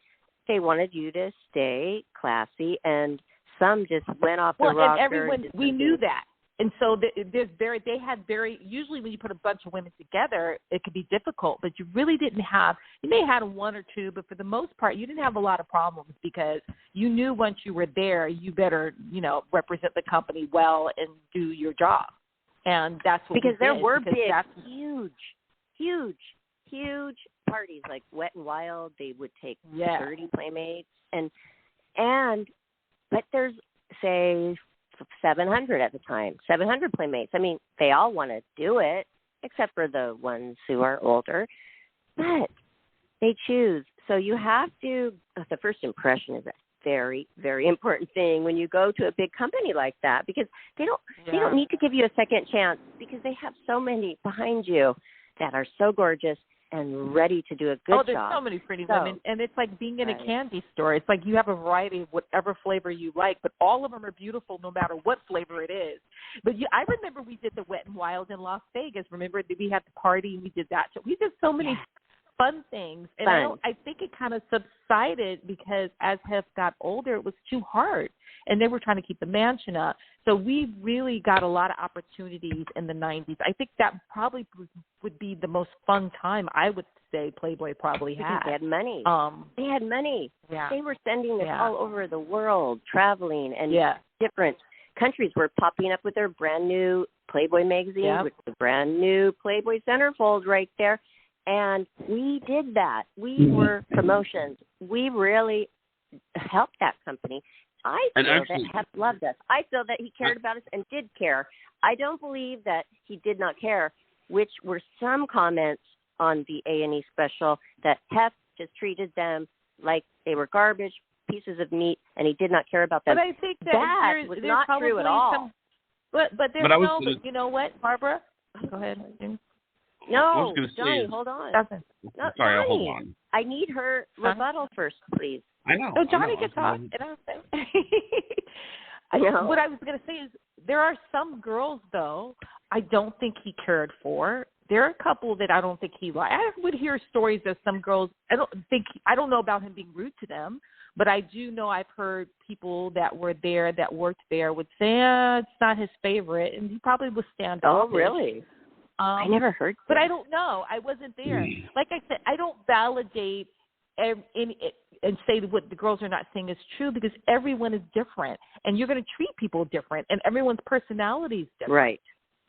they wanted you to stay classy, and some just went off the rocker. Well, and everyone, we knew that. And so usually when you put a bunch of women together, it could be difficult, but you really didn't have, you may have had one or two, but for the most part, you didn't have a lot of problems because you knew once you were there, you better, you know, represent the company well and do your job. And that's what because we there did, were because big, huge parties like Wet and Wild. They would take 30 Playmates but there's, say, 700 at the time, 700 Playmates. I mean, they all want to do it, except for the ones who are older, but they choose. So you have to, the first impression is a very, very important thing when you go to a big company like that, because they don't need to give you a second chance because they have so many behind you that are so gorgeous and ready to do a good job. Oh, there's so many pretty women, and it's like being in a candy store. It's like you have a variety of whatever flavor you like, but all of them are beautiful no matter what flavor it is. But I remember we did the Wet and Wild in Las Vegas. Remember, we had the party and we did that. So we did so many fun things, and I think it kind of subsided because as Hef got older, it was too hard, and they were trying to keep the mansion up. So we really got a lot of opportunities in the 90s. I think that probably would be the most fun time, I would say, Playboy probably had. Because they had money. They had money. Yeah. They were sending this all over the world, traveling, and different countries were popping up with their brand new Playboy magazine, with the brand new Playboy centerfold right there. And we did that. We were promotions. We really helped that company. I feel that Hef loved us. I feel that he cared about us and did care. I don't believe that he did not care, which were some comments on the A&E special that Hef just treated them like they were garbage, pieces of meat, and he did not care about them. But I think that was not true at all. But there's you know what, Barbara? Go ahead. No, Johnny, hold on. No, sorry, Johnny, hold on. I need her rebuttal first, please. I know. No, Johnny can talk. I know. What I was going to say is there are some girls, though, I don't think he cared for. There are a couple that I don't think he liked. I would hear stories of some girls. I don't know about him being rude to them, but I do know I've heard people that were there, that worked there, would say, it's not his favorite, and he probably was standoffish. Oh, really? I never heard that. But I don't know. I wasn't there. Like I said, I don't validate and say that what the girls are not saying is true because everyone is different, and you're going to treat people different, and everyone's personality is different. Right.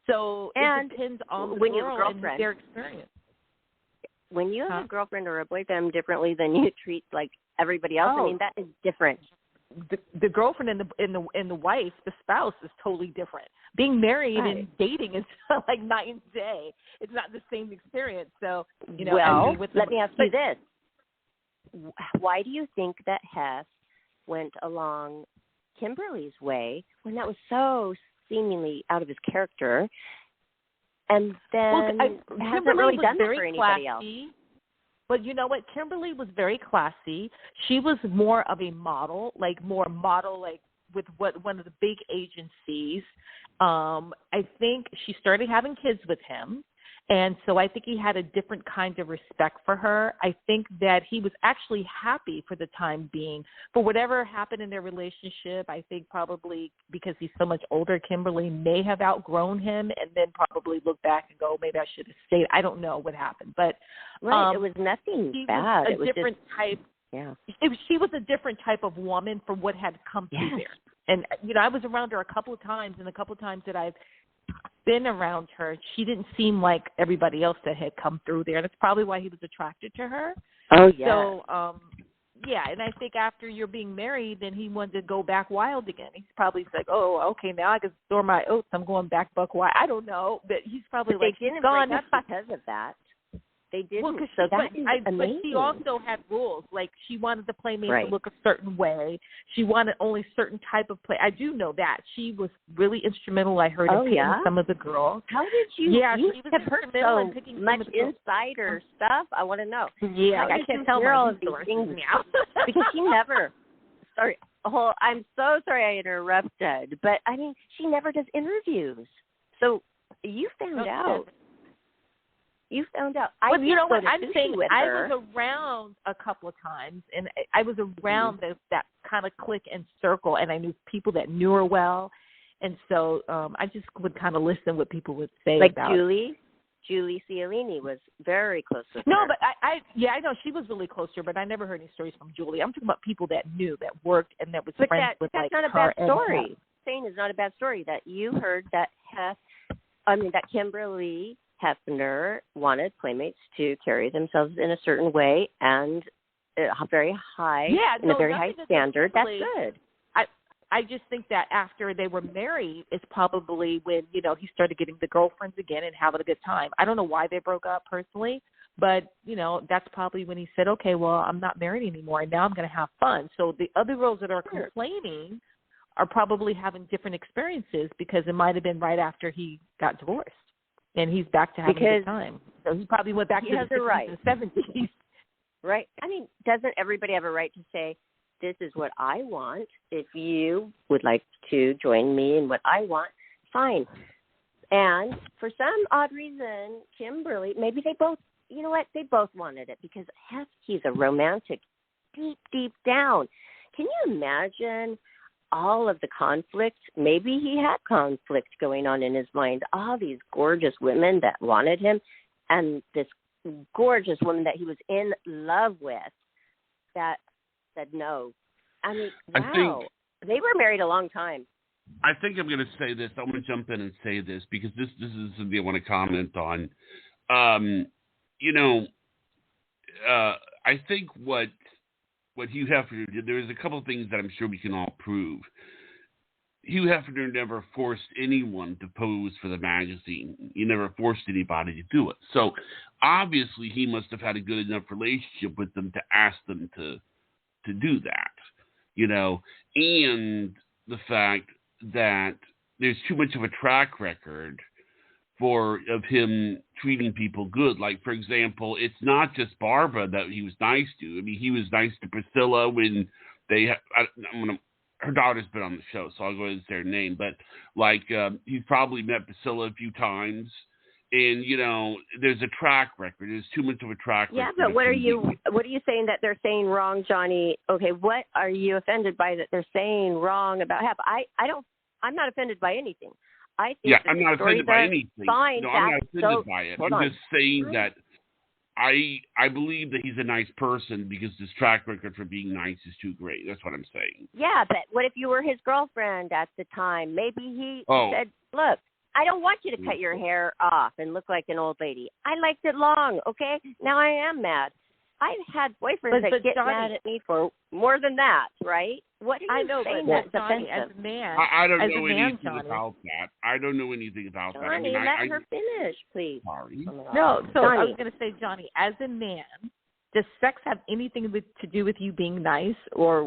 So it depends on the girl and their experience. When you have a girlfriend or a boyfriend differently than you treat like everybody else, I mean, that is different. The girlfriend and the wife, the spouse, is totally different. Being married and dating is like night and day. It's not the same experience. So, well, let me ask you this. Why do you think that Hess went along Kimberly's way when that was so seemingly out of his character, and then hasn't really done that for anybody else? But you know what? Kimberly was very classy. She was more of a model, like with one of the big agencies. I think she started having kids with him. And so I think he had a different kind of respect for her. I think that he was actually happy for the time being. For whatever happened in their relationship, I think probably because he's so much older, Kimberly may have outgrown him and then probably look back and go, maybe I should have stayed. I don't know what happened. But it was nothing bad. It was a different type. Yeah. She was a different type of woman from what had come through there. And, I was around her a couple of times, and a couple of times that I've been around her, she didn't seem like everybody else that had come through there. That's probably why he was attracted to her. Oh, yeah. So, and I think after you're being married, then he wanted to go back wild again. He's probably like, oh, okay, now I can store my oats. I'm going back buck wild. I don't know, but he's probably but they didn't break up because of that. They didn't. Well, so that is amazing. But she also had rules. Like, she wanted the playmate to look a certain way. She wanted only certain type of play. I do know that. She was really instrumental, I heard, in picking some of the girls. How did you she was have heard so much insider stuff? I want to know. Yeah, I can't tell all of these things now. Because she never – sorry. Oh, I'm so sorry I interrupted. But, I mean, she never does interviews. So you found out. You found out. Well, you know what I'm saying? I was around a couple of times, and I was around that kind of clique and circle, and I knew people that knew her well, and so I just would kind of listen what people would say about Julie Cialini was very close with her. No, but I know she was really close to her, but I never heard any stories from Julie. I'm talking about people that knew, that worked, and that was friends with that's not a bad story. Saying is not a bad story that you heard that that Kimberly Hefner wanted playmates to carry themselves in a certain way and very high, in a very high standard. That's good. I just think that after they were married is probably when, he started getting the girlfriends again and having a good time. I don't know why they broke up personally, but, that's probably when he said, okay, well, I'm not married anymore, and now I'm going to have fun. So the other girls that are complaining are probably having different experiences because it might have been right after he got divorced. And he's back to having a good time. So he probably went back to the 60s and 70s. Right. I mean, doesn't everybody have a right to say, this is what I want. If you would like to join me in what I want, fine. And for some odd reason, Kimberly, maybe they both, they both wanted it because he's a romantic deep, deep down. Can you imagine all of the conflict? Maybe he had conflict going on in his mind. All these gorgeous women that wanted him and this gorgeous woman that he was in love with that said no. I mean, wow. They were married a long time. I think I'm going to say this. I'm going to jump in and say this because this is something I want to comment on. I think what Hugh Hefner did, there's a couple of things that I'm sure we can all prove. Hugh Hefner never forced anyone to pose for the magazine. He never forced anybody to do it. So obviously he must have had a good enough relationship with them to ask them to do that, and the fact that there's too much of a track record of him treating people good. Like, for example, it's not just Barbara that he was nice to. I mean, he was nice to Priscilla when her daughter's been on the show, so I'll go ahead and say her name. But, he's probably met Priscilla a few times. And, there's a track record. There's too much of a track record. Yeah, but what are you saying that they're saying wrong, Johnny? Okay, what are you offended by that they're saying wrong about Hef? I'm not offended by anything. I think I'm not offended by anything. Fine, no, I'm not offended by it. I'm just saying that I believe that he's a nice person because his track record for being nice is too great. That's what I'm saying. Yeah, but what if you were his girlfriend at the time? Maybe he said, look, I don't want you to cut your hair off and look like an old lady. I liked it long, okay? Now I am mad. I've had boyfriends that get mad at me for more than that, right? What are you saying that's Johnny, offensive? as a man, I don't know anything Johnny. about that. I don't know anything about that. Johnny, let her finish, please. Sorry. No, so Johnny. I was going to say, Johnny, as a man, does sex have anything to do with you being nice or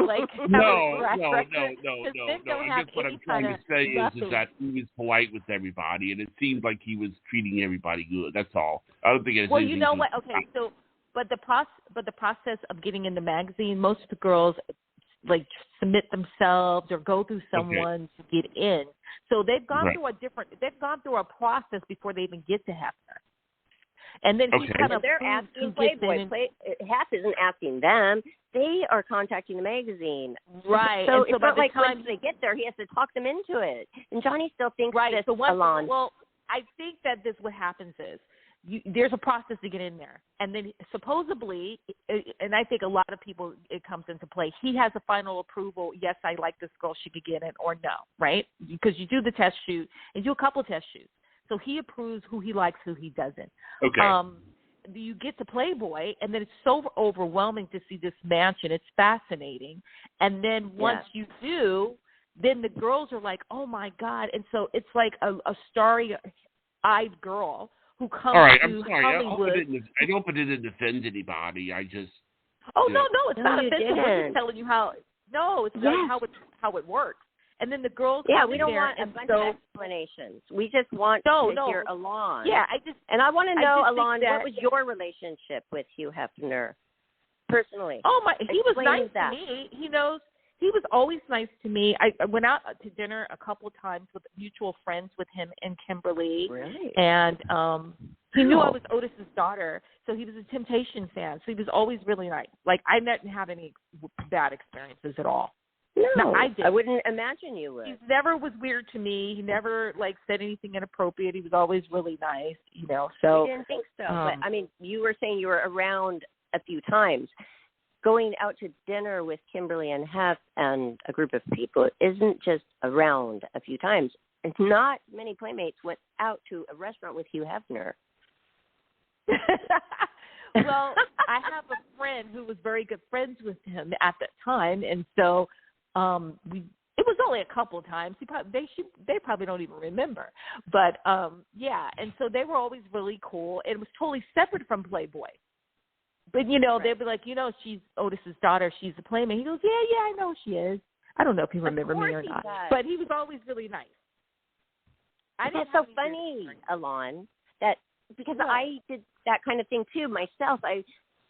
like No. I record? guess what I'm trying to say is that he was polite with everybody, and it seemed like he was treating everybody good. That's all. I don't think it's. Well, you know what? Okay, so but the process of getting in the magazine, most of the girls like submit themselves or go through someone to get in. So they've gone through a process before they even get to Hefner. And then he kind of they're asking Playboy. Hef isn't asking them. They are contacting the magazine. Right. So it's not like once they get there, he has to talk them into it. And Johnny still thinks this, Elan. Well, I think that what happens is there's a process to get in there. And then supposedly, and I think a lot of people, it comes into play, he has a final approval, yes, I like this girl, she could get in, or no, right? Because you do the test shoot, and do a couple test shoots. So he approves who he likes, who he doesn't. Okay. You get to Playboy, and then it's so overwhelming to see this mansion. It's fascinating. And then once you do, then the girls are like, oh, my God. And so it's like a starry-eyed girl who comes to Hollywood. I don't put it to defend anybody. I just. Oh, no, it's not offensive. We're just telling you how. No, it's not how it works. And then the girls. Yeah, we don't want a bunch of explanations. We just want to hear Elan. Yeah, I want to know, Elan, what was your relationship with Hugh Hefner personally? Oh my, he was nice to me. He was always nice to me. I went out to dinner a couple of times with mutual friends with him and Kimberly. Really? And he knew I was Otis's daughter, so he was a Temptation fan. So he was always really nice. Like I didn't have any bad experiences at all. No, I did. I wouldn't imagine you would. He never was weird to me. He never said anything inappropriate. He was always really nice, So I didn't think so. But I mean, you were saying you were around a few times. Going out to dinner with Kimberly and Hef and a group of people isn't just around a few times. And not many Playmates went out to a restaurant with Hugh Hefner. Well, I have a friend who was very good friends with him at that time, and so it was only a couple of times. They probably don't even remember, but and so they were always really cool. It was totally separate from Playboy, but they'd be like, she's Otis's daughter. She's a Playmate. He goes, yeah, I know she is. I don't know if he remembered me or not, but he was always really nice. That's so funny, Elan. Because I did that kind of thing too myself.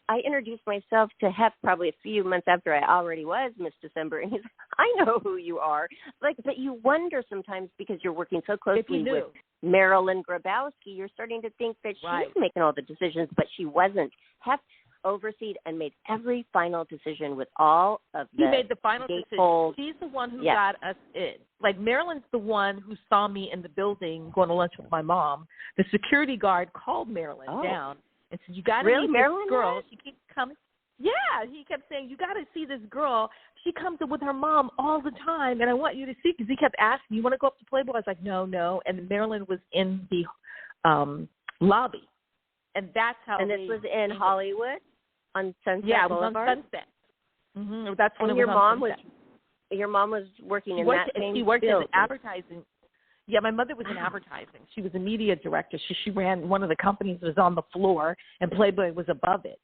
I introduced myself to Hef probably a few months after I already was Miss December, and he's like, I know who you are. But you wonder sometimes because you're working so closely with Marilyn Grabowski, you're starting to think that she's making all the decisions, but she wasn't. Hef overseed and made every final decision with all of the. He made the final decision. She's the one who got us in. Like Marilyn's the one who saw me in the building going to lunch with my mom. The security guard called Marilyn down and said, "You got to meet this girl. She keeps coming." Yeah, he kept saying, "You got to see this girl. She comes with her mom all the time, and I want you to see." Because he kept asking, "You want to go up to Playboy?" I was like, "No." And Marilyn was in the lobby, and that's how. And this was in Hollywood. On Sunset Boulevard? On Sunset. Mm-hmm. That's when and your mom was. Your mom was working in that same. She worked in advertising. Yeah, my mother was in advertising. She was a media director. She ran one of the companies that was on the floor, and Playboy was above it.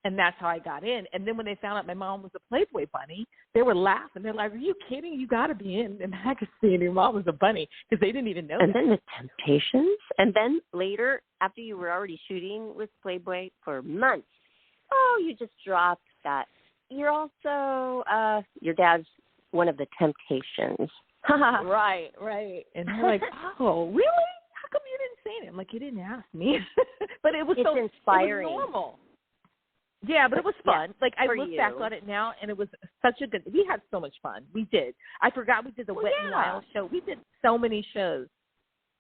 And that's how I got in. And then when they found out my mom was a Playboy bunny, they were laughing. They're like, "Are you kidding? You got to be in the magazine. Your mom was a bunny," because they didn't even know. And then the Temptations, and then later, after you were already shooting with Playboy for months. Oh, you just dropped that. You're also, your dad's one of the Temptations. Right. And they're like, "Oh, really? How come you didn't say it?" I'm like, "You didn't ask me." But it was it's so inspiring. It was normal. Yeah, but it was fun. Yeah, like I look back on it now, and it was such a good. We had so much fun. We did. I forgot we did the Wet and Wild show. We did so many shows,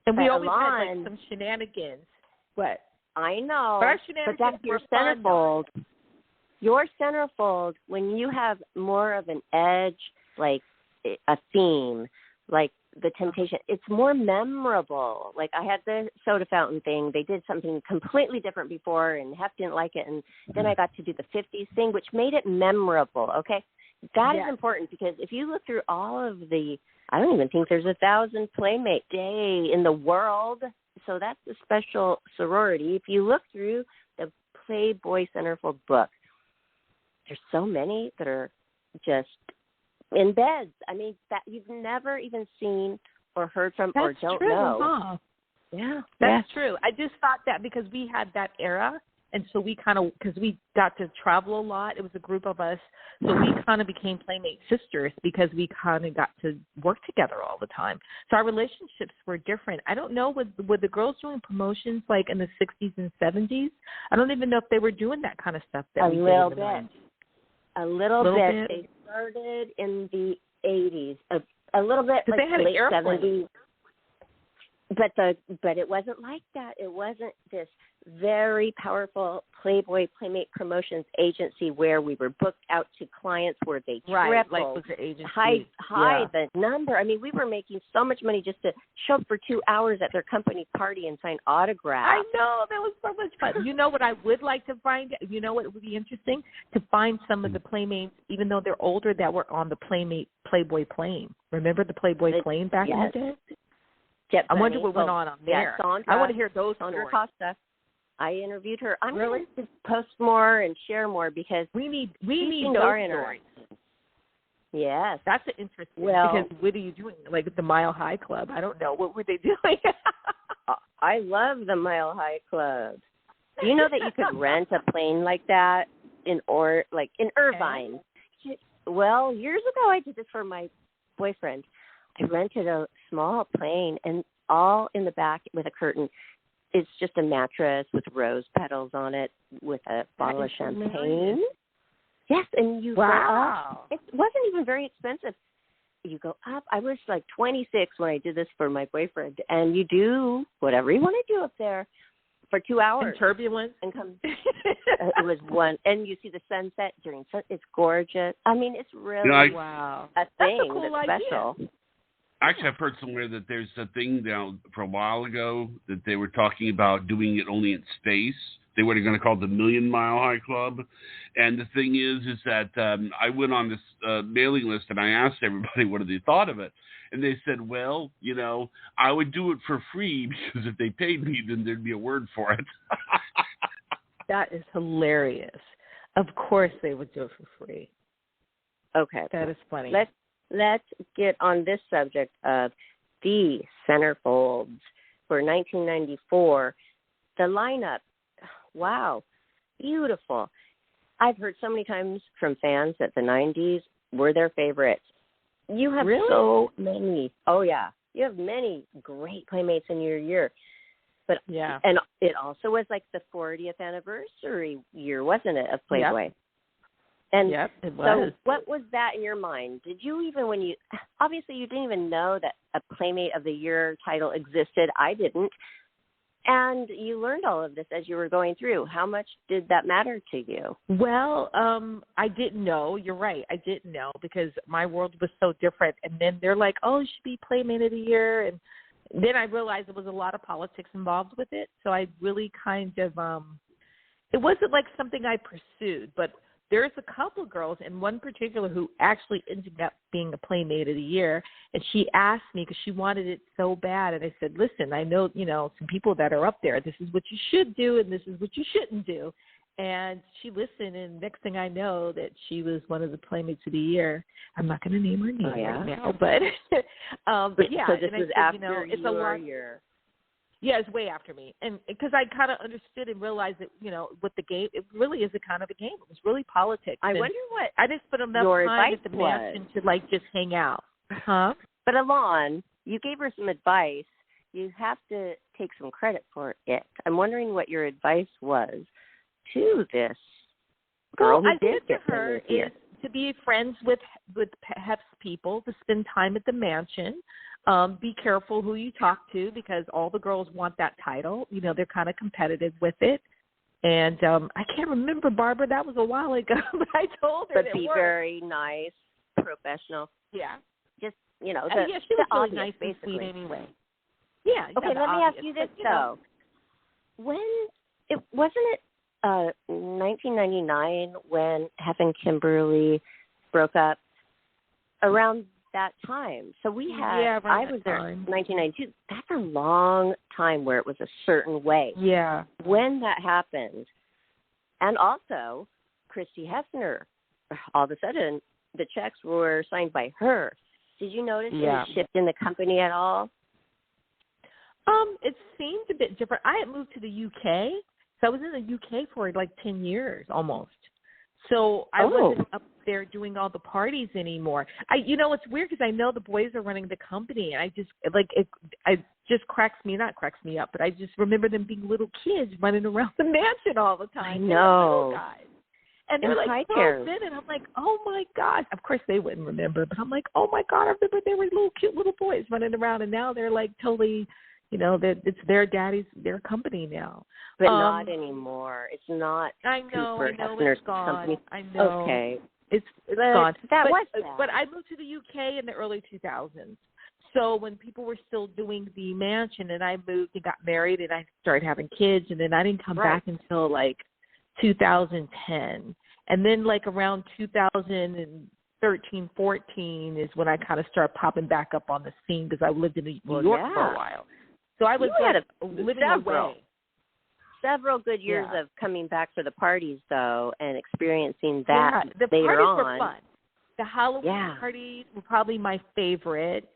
and we always had like some shenanigans. What? I know, but that's your centerfold. Your centerfold, when you have more of an edge, like a theme, like the temptation. It's more memorable. Like I had the soda fountain thing. They did something completely different before, and Hef didn't like it. And then I got to do the 50s thing, which made it memorable. Okay, that is important, because if you look through all of the, I don't even think there's 1,000 Playmate Day in the world. So that's a special sorority. If you look through the Playboy Centerfold book, there's so many that are just in beds. I mean, that you've never even seen or heard from or don't know. Huh? Yeah, that's true. I just thought that because we had that era, and so we kind of, because we got to travel a lot. It was a group of us, so we kind of became Playmate sisters because we kind of got to work together all the time. So our relationships were different. I don't know, were the girls doing promotions like in the 60s and 70s? I don't even know if they were doing that kind of stuff. That a little bit. A little bit. They started in the 80s. A little bit like they had late an 70s. But it wasn't like that. It wasn't this very powerful Playboy Playmate promotions agency where we were booked out to clients where they tripled, like was the agency. high the number. I mean, we were making so much money just to show up for 2 hours at their company party and sign autographs. I know, that was so much fun. You know what I would like to find? You know what would be interesting? To find some of the Playmates, even though they're older, that were on the Playboy plane. Remember the Playboy plane back in the day? Jet I wonder what went on there. Sandra, I want to hear those Sandra stories. Costa. I interviewed her. I'm really going to post more and share more because we need those stories. Yes, that's interesting. Well, because what are you doing? Like the Mile High Club? I don't know. What were they doing? I love the Mile High Club. Do you know that you could rent a plane like that in Irvine? Okay. Well, years ago I did this for my boyfriend. I rented a small plane, and all in the back with a curtain. It's just a mattress with rose petals on it with a bottle of champagne. Hilarious. Yes, and you go up. It wasn't even very expensive. You go up. I was like 26 when I did this for my boyfriend, and you do whatever you want to do up there for 2 hours. And turbulence. And come. It was one, and you see the sunset during sun. It's gorgeous. I mean, it's really a thing that's special. Actually, I've heard somewhere that there's a thing down for a while ago that they were talking about doing it only in space. They were going to call it the Million Mile High Club. And the thing is that I went on this mailing list and I asked everybody what they thought of it. And they said, well, you know, I would do it for free because if they paid me, then there'd be a word for it. That is hilarious. Of course they would do it for free. Okay. That is funny. Let's get on this subject of the centerfolds for 1994. The lineup, wow, beautiful. I've heard so many times from fans that the 90s were their favorites. You have so many. Oh, yeah. You have many great Playmates in your year. But and it also was like the 40th anniversary year, wasn't it, of Playboy? Yep. And it was. So what was that in your mind? Did you even, obviously you didn't even know that a Playmate of the Year title existed. I didn't. And you learned all of this as you were going through. How much did that matter to you? Well, I didn't know. You're right. I didn't know because my world was so different. And then they're like, oh, you should be Playmate of the Year. And then I realized there was a lot of politics involved with it. So I really kind of, it wasn't like something I pursued, but there's a couple of girls, and one particular who actually ended up being a Playmate of the Year, and she asked me because she wanted it so bad, and I said, listen, I know, some people that are up there. This is what you should do, and this is what you shouldn't do. And she listened, and next thing I know that she was one of the Playmates of the Year. I'm not going to name her name right now, but yeah. So this was after it's your year. Yeah, it's way after me. And because I kind of understood and realized that, with the game, it really is a kind of a game. It was really politics. I wonder what I just spent enough time at the mansion to, just hang out. Huh? But, Elan, you gave her some advice. You have to take some credit for it. I'm wondering what your advice was to this girl who did get her is to be friends with Hef's people, to spend time at the mansion. Be careful who you talk to because all the girls want that title. They're kind of competitive with it. And I can't remember, Barbara, that was a while ago, but I told her But be very nice, professional. Yeah. Just you know, yeah, she was really obvious, nice and basically. sweet anyway. Yeah. Okay, let me ask you this, though. When wasn't it 1999 when Hef and Kimberly broke up? Around that time. So we had, I was there in 1992. That's a long time where it was a certain way. Yeah. When that happened, and also Christy Hefner, all of a sudden the checks were signed by her. Did you notice any shift in the company at all? It seemed a bit different. I had moved to the UK, so I was in the UK for like 10 years almost. So I wasn't up there doing all the parties anymore. It's weird because I know the boys are running the company, and I just not cracks me up, but I just remember them being little kids running around the mansion all the time. I know. Little guys. And they're like so thin, and I'm like, oh my gosh. Of course they wouldn't remember, but I'm like, oh my God, I remember they were little cute little boys running around, and now they're like totally, it's their their company now. But not anymore. It's not. I know Hefner's it's gone. company. I know. Okay. It's gone. But I moved to the UK in the early 2000s. So when people were still doing the mansion, and I moved and got married, and I started having kids, and then I didn't come back until like 2010. And then like around 2013, 14 is when I kind of started popping back up on the scene because I lived in New York for a while. So I was living away. Several good years of coming back for the parties, though, and experiencing that the later parties on. Were fun. The Halloween parties were probably my favorite.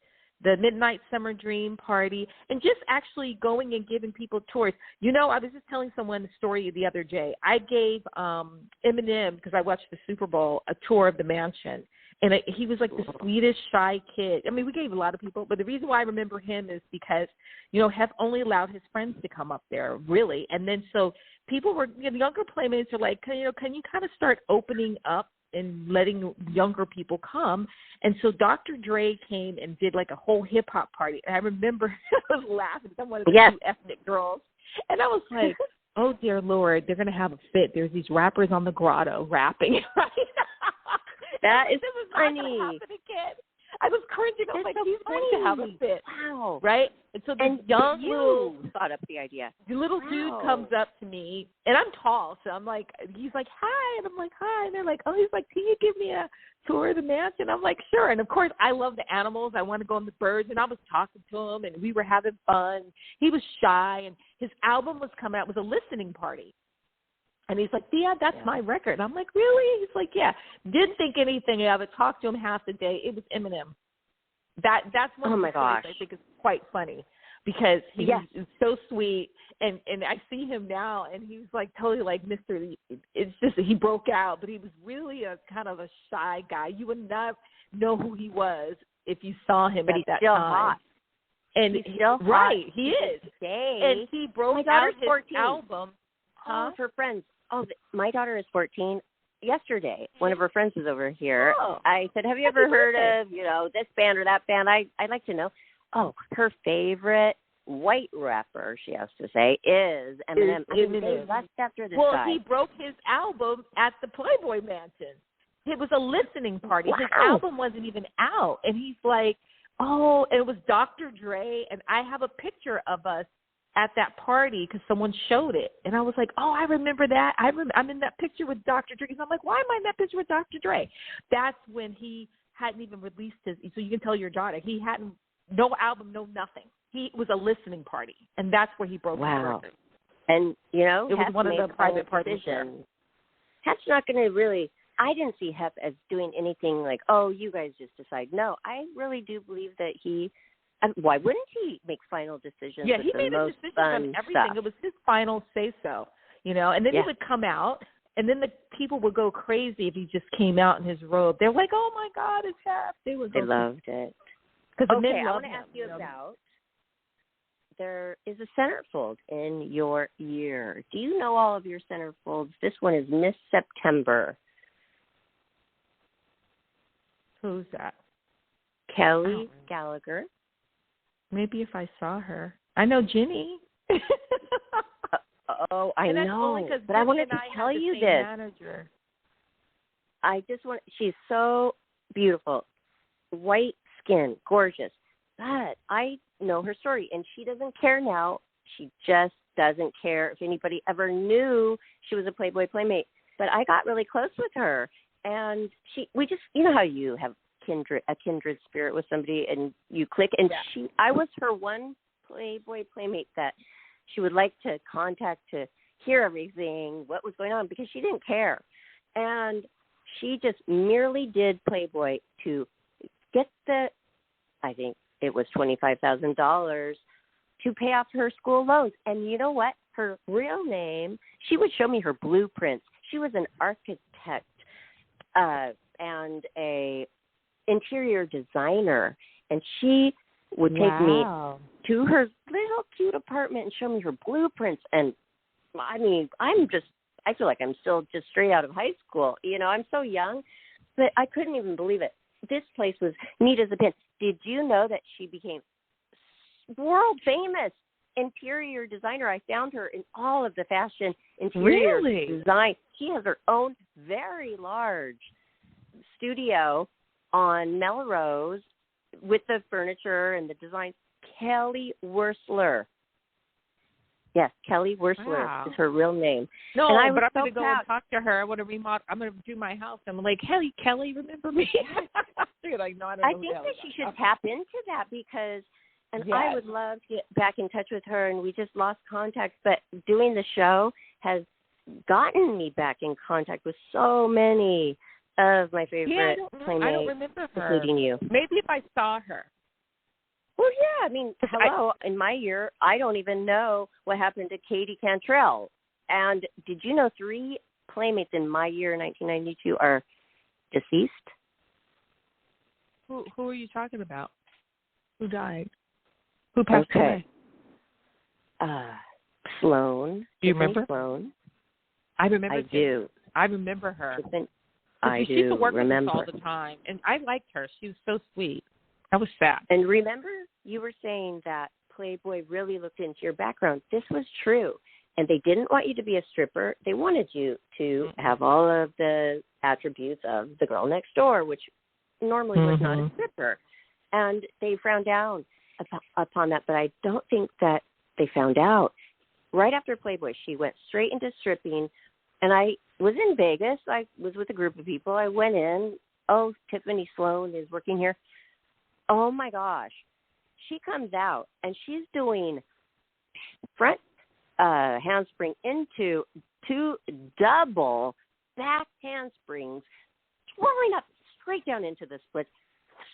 The Midnight Summer Dream party, and just actually going and giving people tours. I was just telling someone the story the other day. I gave Eminem, because I watched the Super Bowl, a tour of the mansion. And he was like the sweetest, shy kid. I mean, we gave a lot of people, but the reason why I remember him is because, Hef only allowed his friends to come up there, really. And then so people were, the younger playmates are like, can you kind of start opening up and letting younger people come? And so Dr. Dre came and did like a whole hip-hop party. And I remember I was laughing. I'm one of the two ethnic girls. And I was like, oh, dear Lord, they're going to have a fit. There's these rappers on the grotto rapping, right? That is funny. I was cringing. I was like, he's going to have a fit. Wow. Right? And so this young little thought up the idea. The little dude comes up to me, and I'm tall, so I'm like, he's like, hi. And I'm like, hi. And they're like, oh, he's like, can you give me a tour of the mansion? I'm like, sure. And, of course, I love the animals. I want to go on the birds. And I was talking to him, and we were having fun. He was shy, and his album was coming out. It was a listening party. And he's like, yeah, that's my record. And I'm like, really? He's like, yeah. Didn't think anything of it. Talked to him half the day. It was Eminem. That's one of the stories I think is quite funny because he's so sweet. And I see him now, and he's like totally like Mr. It's just that he broke out, but he was really a kind of a shy guy. You would not know who he was if you saw him at that time. Hot. And he's still right, hot. he is. Today. And he broke out his 14. album. All of her friends. Oh, my daughter is 14. Yesterday, one of her friends was over here. I said, have you ever heard of, this band or that band? I'd like to know. Oh, her favorite white rapper, she has to say, is Eminem. They left after this guy. He broke his album at the Playboy Mansion. It was a listening party. His album wasn't even out. And he's like, and it was Dr. Dre, and I have a picture of us at that party because someone showed it. And I was like, oh, I remember that. I'm in that picture with Dr. Dre. And I'm like, why am I in that picture with Dr. Dre? That's when he hadn't even released his, so you can tell your daughter, he hadn't, no album, no nothing. He was a listening party. And that's where he broke his record. And, it was one of the private parties. Hef's not going to really, I didn't see Hef as doing anything like, oh, you guys just decide. No, I really do believe that why wouldn't he make final decisions? Yeah, he made a decision on everything. Stuff. It was his final say-so, and then he would come out, and then the people would go crazy if he just came out in his robe. They're like, oh, my God, it's Hef. They loved it. Because the men I want to ask you about, there is a centerfold in your year. Do you know all of your centerfolds? This one is Miss September. Who's that? Kelly Gallagher. Maybe if I saw her. I know Ginny. I know. But I wanted to tell you this. Manager. She's so beautiful. White skin, gorgeous. But I know her story, and she doesn't care now. She just doesn't care if anybody ever knew she was a Playboy Playmate. But I got really close with her, and we just, you know how you have a kindred spirit with somebody, and you click. And I was her one Playboy Playmate that she would like to contact to hear everything, what was going on, because she didn't care. And she just merely did Playboy to get I think it was $25,000 to pay off her school loans. And you know what? Her real name, she would show me her blueprints. She was an architect and a interior designer, and she would take me to her little cute apartment and show me her blueprints. And I mean, I feel like I'm still just straight out of high school. You know, I'm so young, but I couldn't even believe it. This place was neat as a pin. Did you know that she became world famous interior designer? I found her in all of the fashion interior design. She has her own very large studio on Melrose with the furniture and the design. Kelly Wursler. Yes, Kelly Wursler is her real name. No, and but I'm going to go and talk to her. I want to remodel. I'm going to do my house. I'm like, hey, Kelly, remember me? Like, no, I think that she should tap into that because, I would love to get back in touch with her, and we just lost contact. But doing the show has gotten me back in contact with so many of my favorite playmates, I don't remember her, including you. Maybe if I saw her. Well, yeah, I mean, hello, in my year, I don't even know what happened to Katie Cantrell. And did you know 3 playmates in my year, 1992, are deceased? Who are you talking about? Who died? Who passed away? Sloan. Do you remember? Sloan. I remember. I do. I remember her. I she used to work remember. with us all the time, and I liked her. She was so sweet. I was sad. And remember, you were saying that Playboy really looked into your background. This was true. And they didn't want you to be a stripper. They wanted you to have all of the attributes of the girl next door, which normally was not a stripper. And they frowned down upon that. But I don't think that they found out. Right after Playboy, she went straight into stripping. And I was in Vegas. I was with a group of people. I went in. Oh, Tiffany Sloan is working here. Oh, my gosh. She comes out, and she's doing front handspring into 2 double back handsprings, swirling up straight down into the splits,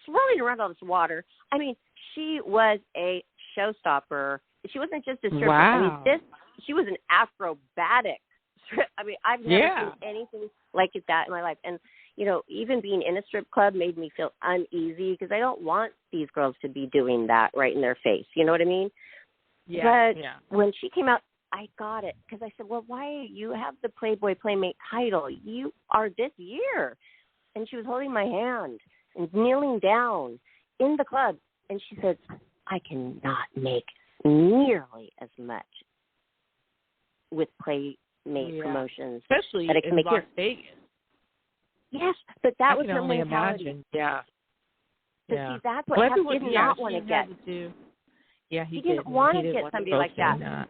swirling around all this water. I mean, she was a showstopper. She wasn't just a stripper. Wow. I mean, she was an acrobatic strip. I mean, I've never seen anything like that in my life. And you know, even being in a strip club made me feel uneasy because I don't want these girls to be doing that right in their face. You know what I mean? Yeah. But when she came out, I got it because I said, well, why you have the Playboy Playmate title? You are this year. And she was holding my hand and kneeling down in the club. And she said, I cannot make nearly as much with Playmate promotions. Especially that I can in make Las here. Vegas. Yes, but that was her mentality. Imagine. Yeah. But see, that's what Hap did not want to get. He didn't want to get somebody like that.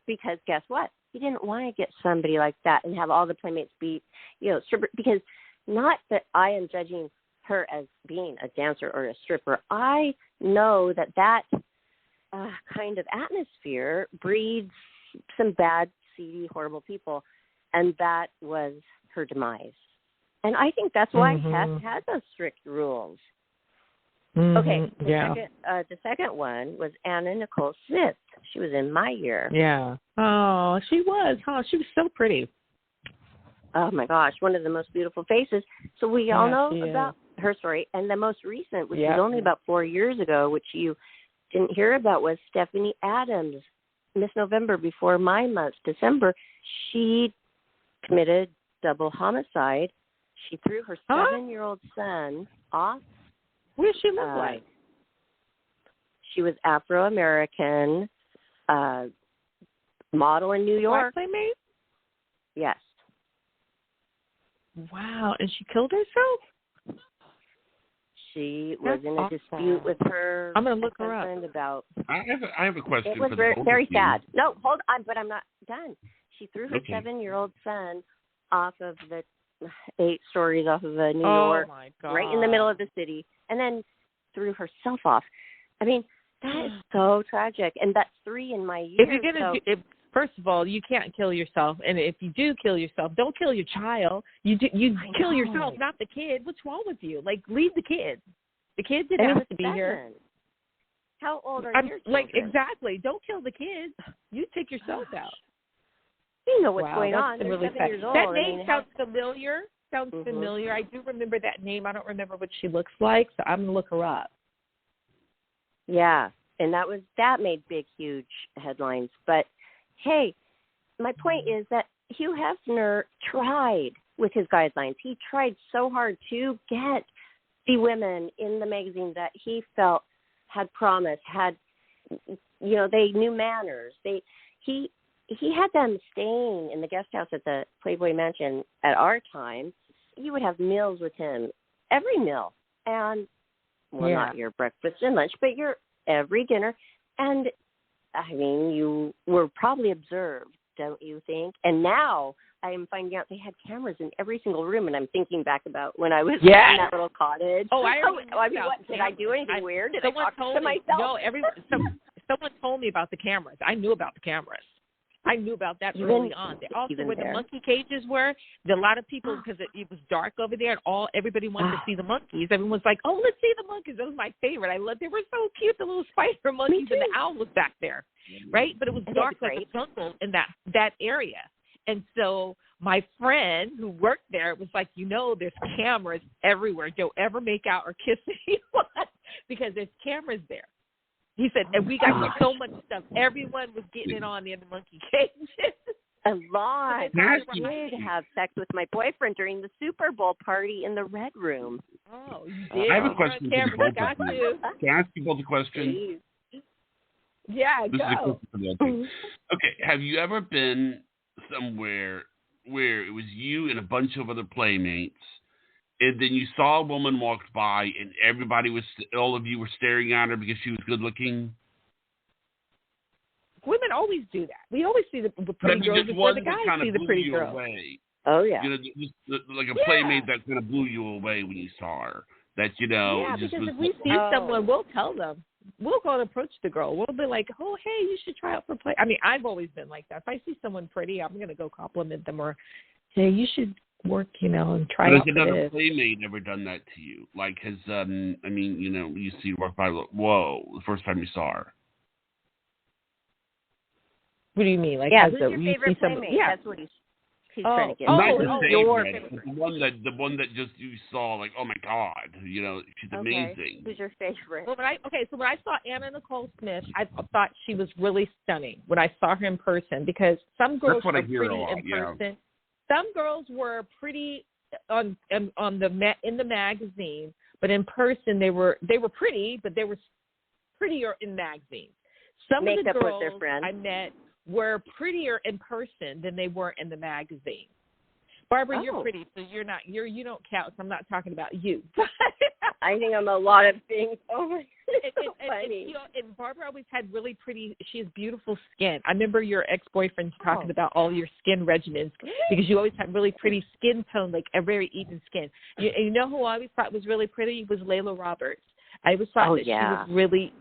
Because guess what? He didn't want to get somebody like that and have all the playmates be, you know, stripper. Because not that I am judging her as being a dancer or a stripper. I know that kind of atmosphere breeds some bad, seedy, horrible people. And that was her demise. And I think that's why Hess has those strict rules. Okay, the second one was Anna Nicole Smith. She was in my year. Yeah. Oh, she was. Oh, she was so pretty. Oh, my gosh, one of the most beautiful faces. So we all know about her story. And the most recent, which was only about 4 years ago, which you didn't hear about, was Stephanie Adams. Miss November, before my month, December, she committed double homicide. She threw her 7-year-old son off. What did she look like? She was Afro-American, model in New York. Playmate? Yes. Wow, and she killed herself? she was in a dispute with her I'm going to look her up. About. I have a question. It was very sad. No, hold on, but I'm not done. She threw her 7-year-old son off of the 8 stories off of New York, right in the middle of the city, and then threw herself off. I mean, that is so tragic, and that's 3 in my year. If you're gonna, first of all, you can't kill yourself, and if you do kill yourself, don't kill your child. You kill yourself, not the kid. What's wrong with you? Like, leave the kid. The kid didn't have to be here. How old are your children? Like, exactly. Don't kill the kids. You take yourself out. You know what's going on. They're really 7 years old. That name sounds familiar. Familiar. I do remember that name. I don't remember what she looks like, so I'm going to look her up. Yeah, and that made big, huge headlines. But, hey, my point is that Hugh Hefner tried with his guidelines. He tried so hard to get the women in the magazine that he felt had promise, they knew manners. He had them staying in the guest house at the Playboy Mansion at our time. You would have meals with him, every meal. And, not your breakfast and lunch, but your every dinner. And, I mean, you were probably observed, don't you think? And now I am finding out they had cameras in every single room, and I'm thinking back about when I was in that little cottage. Did I do anything weird? Did I talk to myself? No, someone told me about the cameras. I knew about the cameras. I knew about that early on. Also, where the monkey cages were, a lot of people, because it was dark over there, and everybody wanted to see the monkeys. Everyone's like, "Oh, let's see the monkeys." That was my favorite. They were so cute, the little spider monkeys, and the owl was back there, right? But it was dark like a jungle in that area. And so my friend who worked there was like, there's cameras everywhere. Don't ever make out or kiss anyone because there's cameras there. He said, and we got so much stuff. Everyone was getting it on in the monkey cages. A lot. I did have sex with my boyfriend during the Super Bowl party in the Red Room. Oh, you did? I have a question for both of you. Can I ask you both a question? Yeah, this go. Is a okay, have you ever been somewhere where it was you and a bunch of other playmates, and then you saw a woman walk by, and all of you were staring at her because she was good looking? Women always do that. We always see the pretty girls before the guys see the pretty girls. Oh, yeah. Like a playmate that kind of blew you away when you saw her. That, Yeah, because if we see someone, we'll tell them. We'll go and approach the girl. We'll be like, "Oh, hey, you should try out for play." I mean, I've always been like that. If I see someone pretty, I'm going to go compliment them or say, "You should work, and try out for this." Has another playmate ever done that to you? Like, you see her walk by, like, whoa, the first time you saw her. What do you mean? Like, who's your favorite playmate? Yeah, that's what he's trying to get. Your favorite. The one that just you saw, like, oh my God, she's amazing. Who's your favorite? Well, when I saw Anna Nicole Smith, I thought she was really stunning when I saw her in person, because some girls were pretty in person. Some girls were pretty in the magazine, but in person they were pretty, but they were prettier in magazines. Some of the girls I met were prettier in person than they were in the magazine. Barbara, you're pretty, so you don't count. So I'm not talking about you. I think I'm a lot of things. Oh my God, so funny. And Barbara always had really pretty. She has beautiful skin. I remember your ex-boyfriend talking about all your skin regimens, because you always had really pretty skin tone, like a very even skin. You know who I always thought was really pretty was Layla Roberts. I always thought that she was really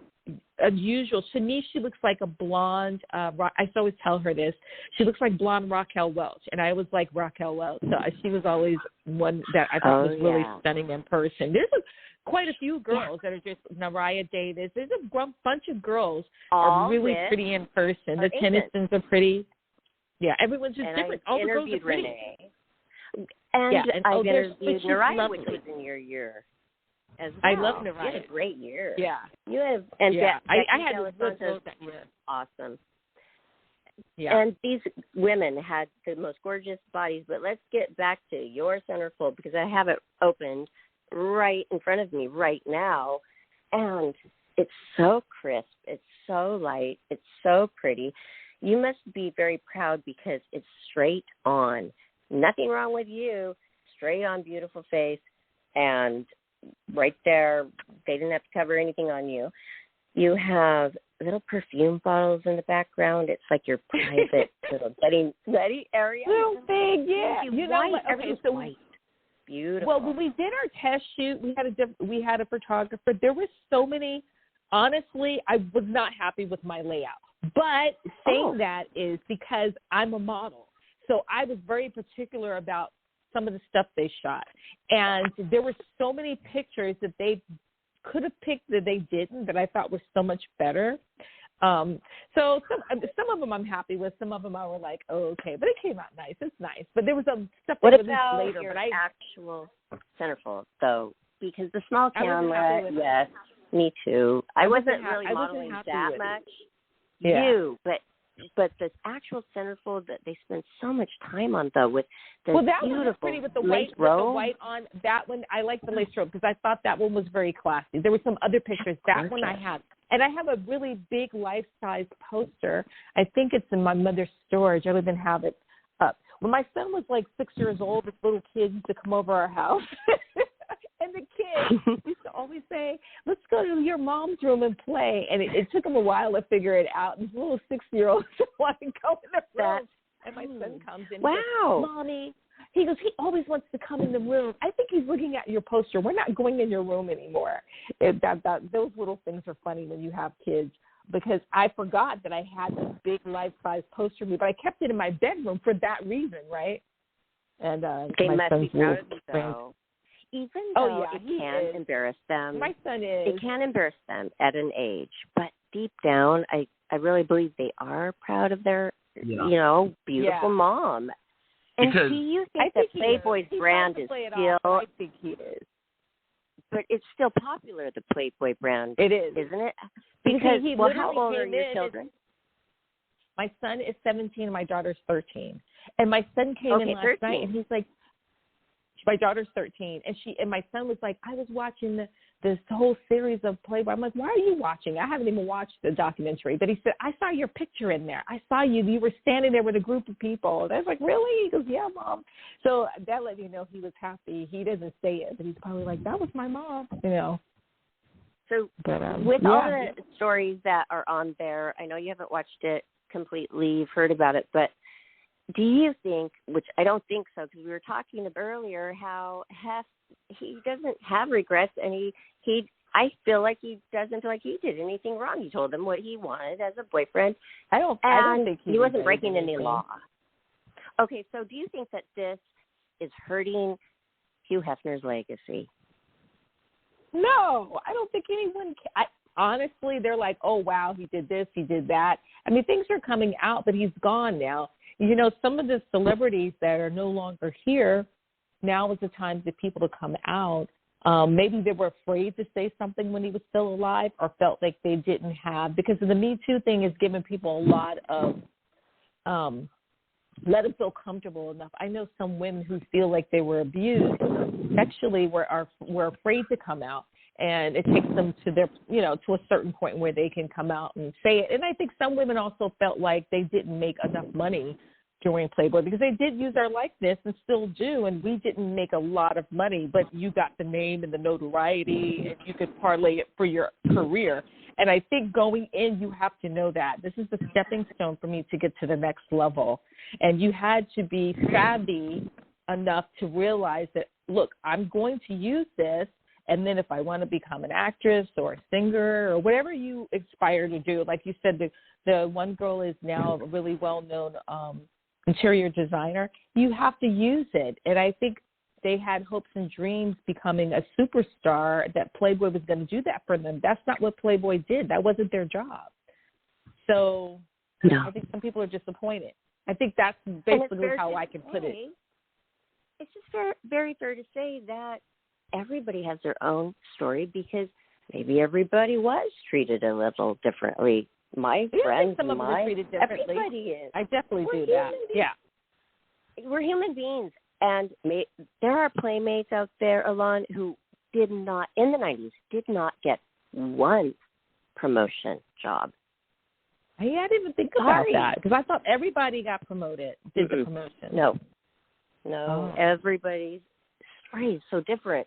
unusual. To me, she looks like a blonde. I always tell her this. She looks like blonde Raquel Welch, and I was like Raquel Welch. So she was always one that I thought was really stunning in person. There's quite a few girls that are just Naraya Davis. There's a bunch of girls are really pretty in person. The Tennysons are pretty. Yeah, everyone's just different. All the girls are pretty. Renee. And I've interviewed Naraya, which was in your year. As well. I love Naraya. You had a great year. Yeah. You have, I had a good growth that year. Awesome. Yeah. And these women had the most gorgeous bodies, but let's get back to your centerfold, because I have it opened right in front of me right now, and it's so crisp, it's so light, it's so pretty. You must be very proud, because it's straight on. Nothing wrong with you. Straight on, beautiful face. And right there. They didn't have to cover anything on you. You have little perfume bottles in the background. It's like your private little nutty area. Little thing, yeah. You know what? Okay, so white. Beautiful. Well, when we did our test shoot, we had a photographer. There were so many. Honestly, I was not happy with my layout. But saying that is because I'm a model. So I was very particular about some of the stuff they shot. And there were so many pictures that they could have picked that they didn't, that I thought were so much better. So some of them I'm happy with. Some of them I were like, oh, okay. But it came out nice. It's nice. But there was some stuff that released later. What about your actual centerfold, though? Because the small camera, yes, me too. I wasn't really modeling that much. Yeah. But the actual centerfold that they spent so much time on, though, with the that beautiful one was pretty with the white on that one. I like the lace robe because I thought that one was very classy. There were some other pictures. That one I had. And I have a really big life-size poster. I think it's in my mother's storage. I don't even have it up. When my son was like 6 years old, this little kid used to come over our house. And the kid used to always say, let's go to your mom's room and play. And it took him a while to figure it out. And this little 6-year-old wanted to go in the room. And my son comes in and says, Mommy. He goes, he always wants to come in the room. I think he's looking at your poster. We're not going in your room anymore. Those little things are funny when you have kids, because I forgot that I had this big life-size poster of me, but I kept it in my bedroom for that reason, right? And they my must son's be proud of you, though. Even though it can embarrass them. My son is. It can embarrass them at an age, but deep down, I really believe they are proud of their, beautiful mom. And do you think that Playboy's brand is still? I think he is. But it's still popular, the Playboy brand. It is, isn't it? Because how old are your children? My son is 17 and my daughter's 13. And my son came in last night and he's like, my daughter's 13, and my son was like, I was watching this whole series of Playboy. I'm like, why are you watching? I haven't even watched the documentary. But he said, I saw your picture in there. I saw you. You were standing there with a group of people. And I was like, really? He goes, yeah, Mom. So that let me know he was happy. He doesn't say it, but he's probably like, that was my mom, So with all the stories that are on there, I know you haven't watched it completely. You've heard about it, but do you think, which I don't think so, because we were talking earlier, how he doesn't have regrets, and I feel like he doesn't feel like he did anything wrong. He told them what he wanted as a boyfriend. I don't think he wasn't breaking any law. Okay, so do you think that this is hurting Hugh Hefner's legacy? No, I don't think anyone can. Honestly, they're like, oh, wow, he did this, he did that. I mean, things are coming out, but he's gone now. Some of the celebrities that are no longer here, now is the time for people to come out. Maybe they were afraid to say something when he was still alive, or felt like they didn't have, because the Me Too thing is giving people a lot of, let them feel comfortable enough. I know some women who feel like they were abused sexually were afraid to come out. And it takes them to their, to a certain point where they can come out and say it. And I think some women also felt like they didn't make enough money during Playboy, because they did use our likeness and still do, and we didn't make a lot of money, but you got the name and the notoriety, and you could parlay it for your career. And I think going in, you have to know that this is the stepping stone for me to get to the next level. And you had to be savvy enough to realize that, look, I'm going to use this. And then if I want to become an actress or a singer or whatever you aspire to do, like you said, the one girl is now a really well-known interior designer, you have to use it. And I think they had hopes and dreams becoming a superstar, that Playboy was going to do that for them. That's not what Playboy did. That wasn't their job. So I think some people are disappointed. I think that's basically how I can put it. It's just very fair to say that everybody has their own story, because maybe everybody was treated a little differently. My friends, some of them were treated differently. Everybody is. I definitely do that. Yeah. We're human beings, and there are playmates out there, Elan, who did not, in the 90s, did not get one promotion job. I didn't even think about that, because I thought everybody got promoted, did the promotion. No. Everybody's story is so different.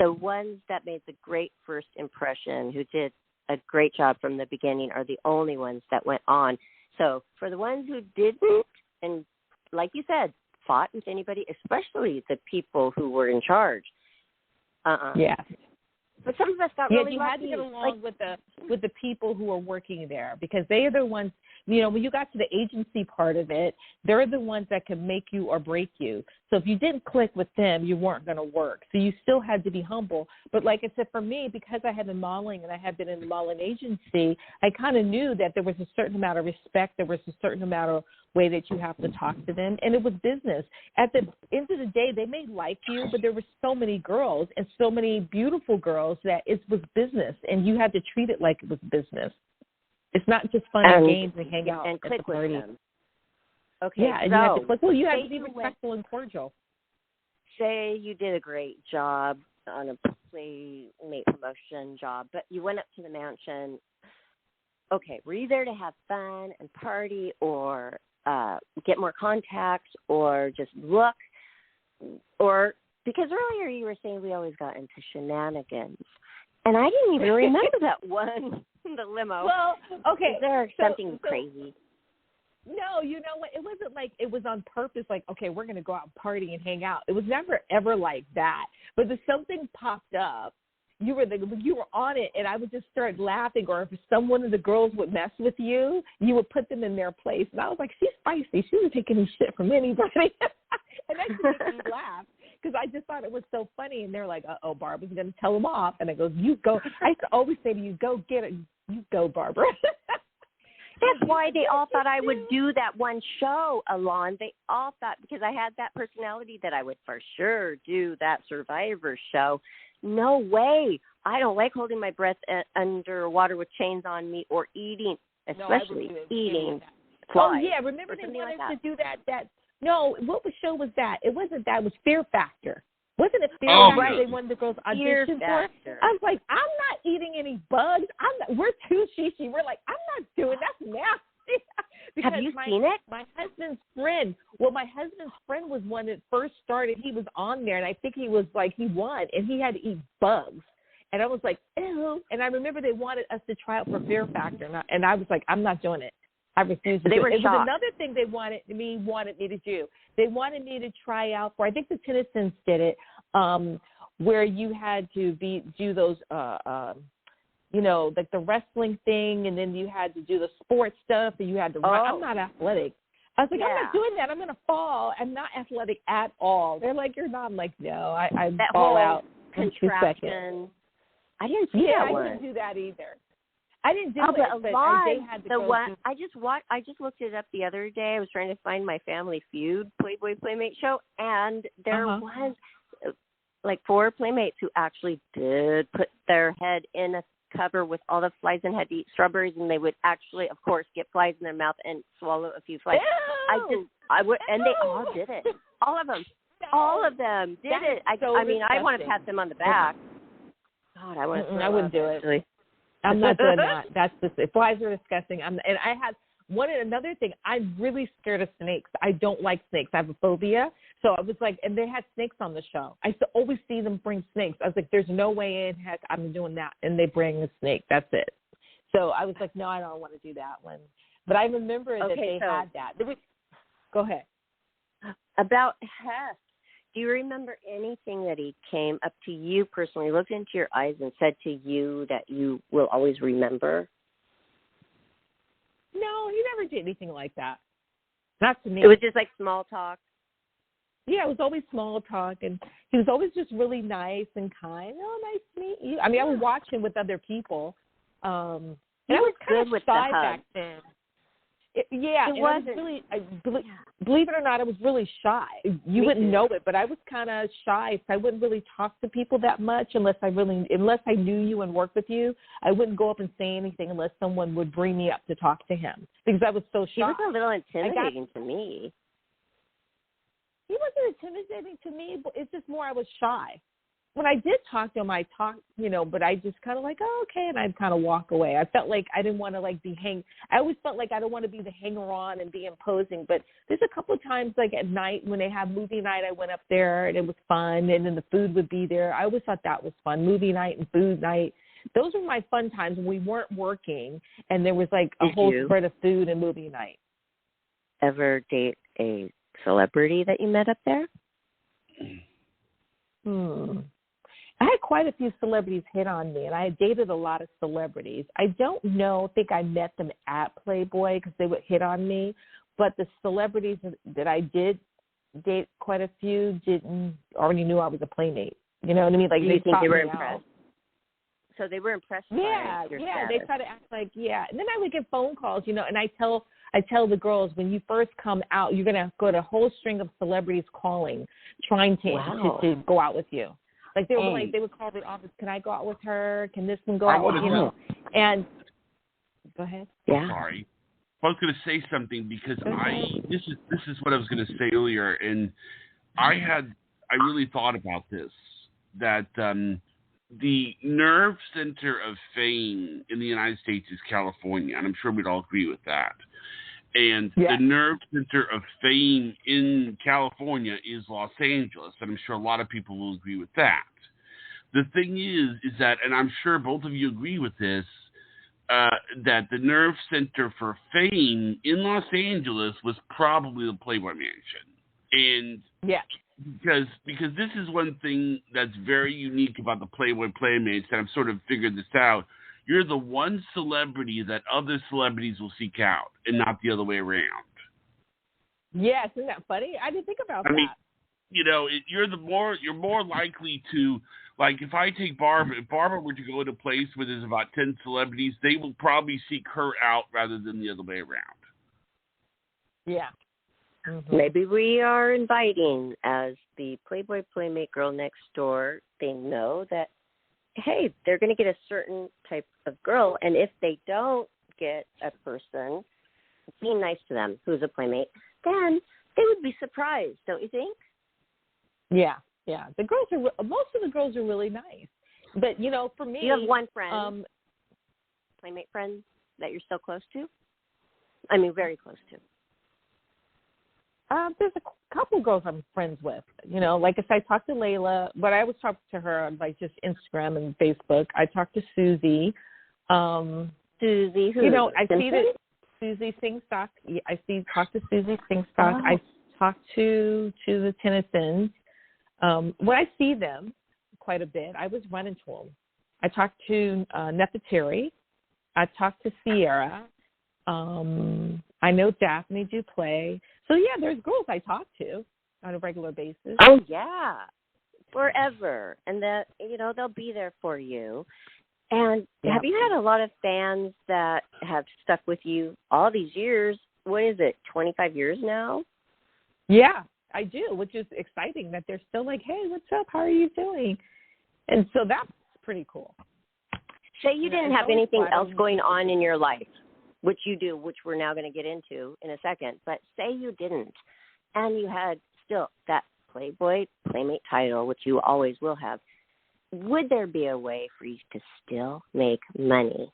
the ones that made the great first impression, who did a great job from the beginning, are the only ones that went on. So for the ones who didn't, and like you said, fought with anybody, especially the people who were in charge. Yeah. But some of us got really lucky. You had to get along with the people who are working there, because they are the ones, when you got to the agency part of it, they're the ones that can make you or break you. So if you didn't click with them, you weren't going to work. So you still had to be humble. But like I said, for me, because I had been modeling and I had been in the modeling agency, I kind of knew that there was a certain amount of respect. There was a certain amount of way that you have to talk to them. And it was business. At the end of the day, they may like you, but there were so many girls and so many beautiful girls that it was business, and you had to treat it like it was business. It's not just fun and games and hang out and at click the party. with them. Okay, yeah, and you had to click. Well, you had to be respectful and cordial. Say you did a great job on a Playmate promotion job, but you went up to the mansion. Okay, were you there to have fun and party, or get more contacts, or just look? Or because earlier you were saying we always got into shenanigans, and I didn't even remember that one, the limo. Well, okay. Is there something crazy? No, you know what? It wasn't like it was on purpose, like, okay, we're going to go out and party and hang out. It was never, ever like that. But if something popped up, you were on it, and I would just start laughing. Or if one of the girls would mess with you, you would put them in their place. And I was like, she's feisty. She doesn't take any shit from anybody. And that just made me laugh, because I just thought it was so funny. And they're like, uh-oh, Barbara's going to tell them off. And I go, you go. I used to always say to you, go get it. You go, Barbara. That's why they all thought I would do that one show, Elan. They all thought, because I had that personality, that I would for sure do that Survivor show. No way. I don't like holding my breath underwater with chains on me, or eating, especially eating flies. Oh, yeah. Remember they wanted to do that. No, what show was that? It wasn't that. It was Fear Factor. Wasn't it Fear Factor? Right. They wanted the girls audition for? I was like, I'm not eating any bugs. We're too shishy. We're like, I'm not doing that's nasty. Have you seen it? My husband's friend was one that first started. He was on there, and I think he was like, he won, and he had to eat bugs. And I was like, ew. And I remember they wanted us to try out for Fear Factor, and I was like, I'm not doing it. I refused to do it. It was another thing they wanted me to do. They wanted me to try out for, I think the Tennysons did it, where you had to do those, like the wrestling thing, and then you had to do the sports stuff, and you had to run. I'm not athletic. I was like, I'm not doing that. I'm going to fall. I'm not athletic at all. They're like, you're not. I'm like, no, I that fall whole out in 2 seconds. Contraction. I didn't see that one. I didn't do that either. I didn't do but it, but they had to the go one. I just looked it up the other day. I was trying to find my Family Feud Playboy Playmate show, and there was like 4 playmates who actually did put their head in a cover with all the flies and had to eat strawberries, and they would actually, of course, get flies in their mouth and swallow a few flies. Ew! And they all did it. All of them. All of them did it. I mean, I want to pat them on the back. God, I wouldn't do it. I'm not doing that. That's just flies are disgusting. And I had another thing. I'm really scared of snakes. I don't like snakes. I have a phobia. So I was like, and they had snakes on the show. I used to always see them bring snakes. I was like, there's no way in heck I'm doing that. And they bring a snake. That's it. So I was like, no, I don't want to do that one. But I remember that they had that. Go ahead. About Hess. Do you remember anything that he came up to you personally, looked into your eyes, and said to you that you will always remember? No, he never did anything like that. Not to me. It was just like small talk? Yeah, it was always small talk, and he was always just really nice and kind. Oh, nice to meet you. I mean, I would watch him with other people. And I was kind of shy back then. It was really, believe it or not, I was really shy. You wouldn't know it, but I was kind of shy. So I wouldn't really talk to people that much unless I knew you and worked with you. I wouldn't go up and say anything unless someone would bring me up to talk to him, because I was so shy. He was a little intimidating to me. He wasn't intimidating to me, but it's just more I was shy. when I did talk to him, I talked, but I just kind of like, oh, okay, and I'd kind of walk away. I felt like I didn't want to I always felt like I don't want to be the hanger-on and be imposing, but there's a couple of times like at night when they have movie night, I went up there and it was fun, and then the food would be there. I always thought that was fun, movie night and food night. Those were my fun times when we weren't working and there was like a whole spread of food and movie night. Ever date a celebrity that you met up there? I had quite a few celebrities hit on me, and I dated a lot of celebrities. I don't think I met them at Playboy because they would hit on me, but the celebrities that I did date, quite a few already knew I was a Playmate. You know what I mean? Like, you think they were impressed? So they were impressed by your status. They try to act like, and then I would get phone calls, and I tell the girls, when you first come out, you're going to go to a whole string of celebrities calling, trying to go out with you. Like they would call the office. Can I go out with her? Can this one go out with And go ahead. Yeah. Sorry, I was going to say something because this is what I was going to say earlier, and I really thought about this, that the nerve center of fame in the United States is California, and I'm sure we'd all agree with that. And the nerve center of fame in California is Los Angeles, and I'm sure a lot of people will agree with that. The thing is that, and I'm sure both of you agree with this, that the nerve center for fame in Los Angeles was probably the Playboy Mansion. And because this is one thing that's very unique about the Playboy Playmates, and I've sort of figured this out. You're the one celebrity that other celebrities will seek out, and not the other way around. Yes, isn't that funny? I didn't think about that. I mean, you're more likely to, like, if I take Barbara, if Barbara were to go to a place where there's about 10 celebrities, they will probably seek her out rather than the other way around. Yeah. Mm-hmm. Maybe we are inviting, as the Playboy Playmate girl next door, they know that, hey, they're going to get a certain type of girl, and if they don't get a person being nice to them who's a Playmate, then they would be surprised, don't you think? Yeah. The girls most of the girls are really nice, but for me, you have one friend, Playmate friend that you're still close to. I mean, very close to. There's a couple girls I'm friends with. Like I said, I talked to Layla, but I always talk to her on like just Instagram and Facebook. I talked to Susie. Susie, who? I see that Susie Singstock. Talk to Susie Singstock. I talked to the Tennysons. When I see them quite a bit, I was running to them. I talked to Nefertari. I talked to Sierra. I know Daphne Duplay. So, there's girls I talk to on a regular basis. Oh, yeah. Forever. And that, they'll be there for you. And have you had a lot of fans that have stuck with you all these years? What is it, 25 years now? Yeah, I do, which is exciting that they're still like, hey, what's up? How are you doing? And so that's pretty cool. Say you didn't have anything else going on in your life, which you do, which we're now going to get into in a second. But say you didn't, and you had still that Playboy Playmate title, which you always will have. Would there be a way for you to still make money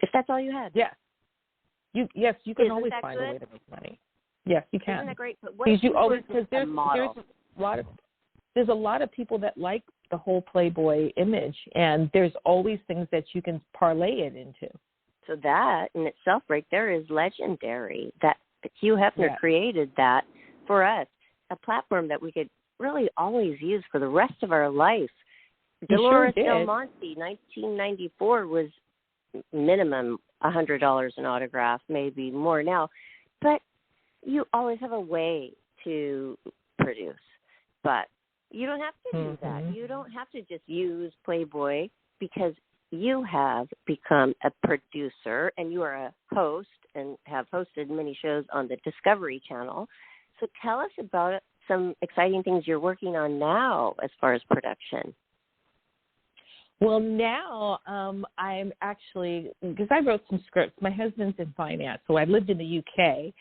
if that's all you had? Yes. You can always find a way to make money. Yes, you can. Isn't that great? But there's a lot of people that like the whole Playboy image, and there's always things that you can parlay it into. So that in itself right there is legendary, that Hugh Hefner created that for us, a platform that we could really always use for the rest of our life. Dolores Del Monte, 1994, was minimum $100 an autograph, maybe more now. But you always have a way to produce. But you don't have to do that. You don't have to just use Playboy, because you have become a producer and you are a host and have hosted many shows on the Discovery Channel. So tell us about some exciting things you're working on now as far as production. Well, now I'm actually, because I wrote some scripts. My husband's in finance, so I lived in the UK.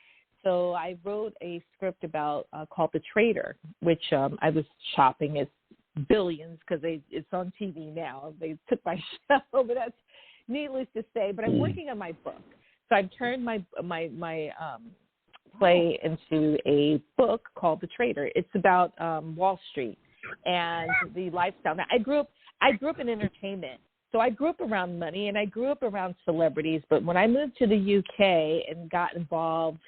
So I wrote a script about called The Trader, which I was shopping. It's billions because it's on TV now. They took my show, but that's needless to say. But I'm working on my book, so I've turned my play into a book called The Trader. It's about Wall Street and the lifestyle. Now, I grew up in entertainment. So I grew up around money and I grew up around celebrities, but when I moved to the UK and got involved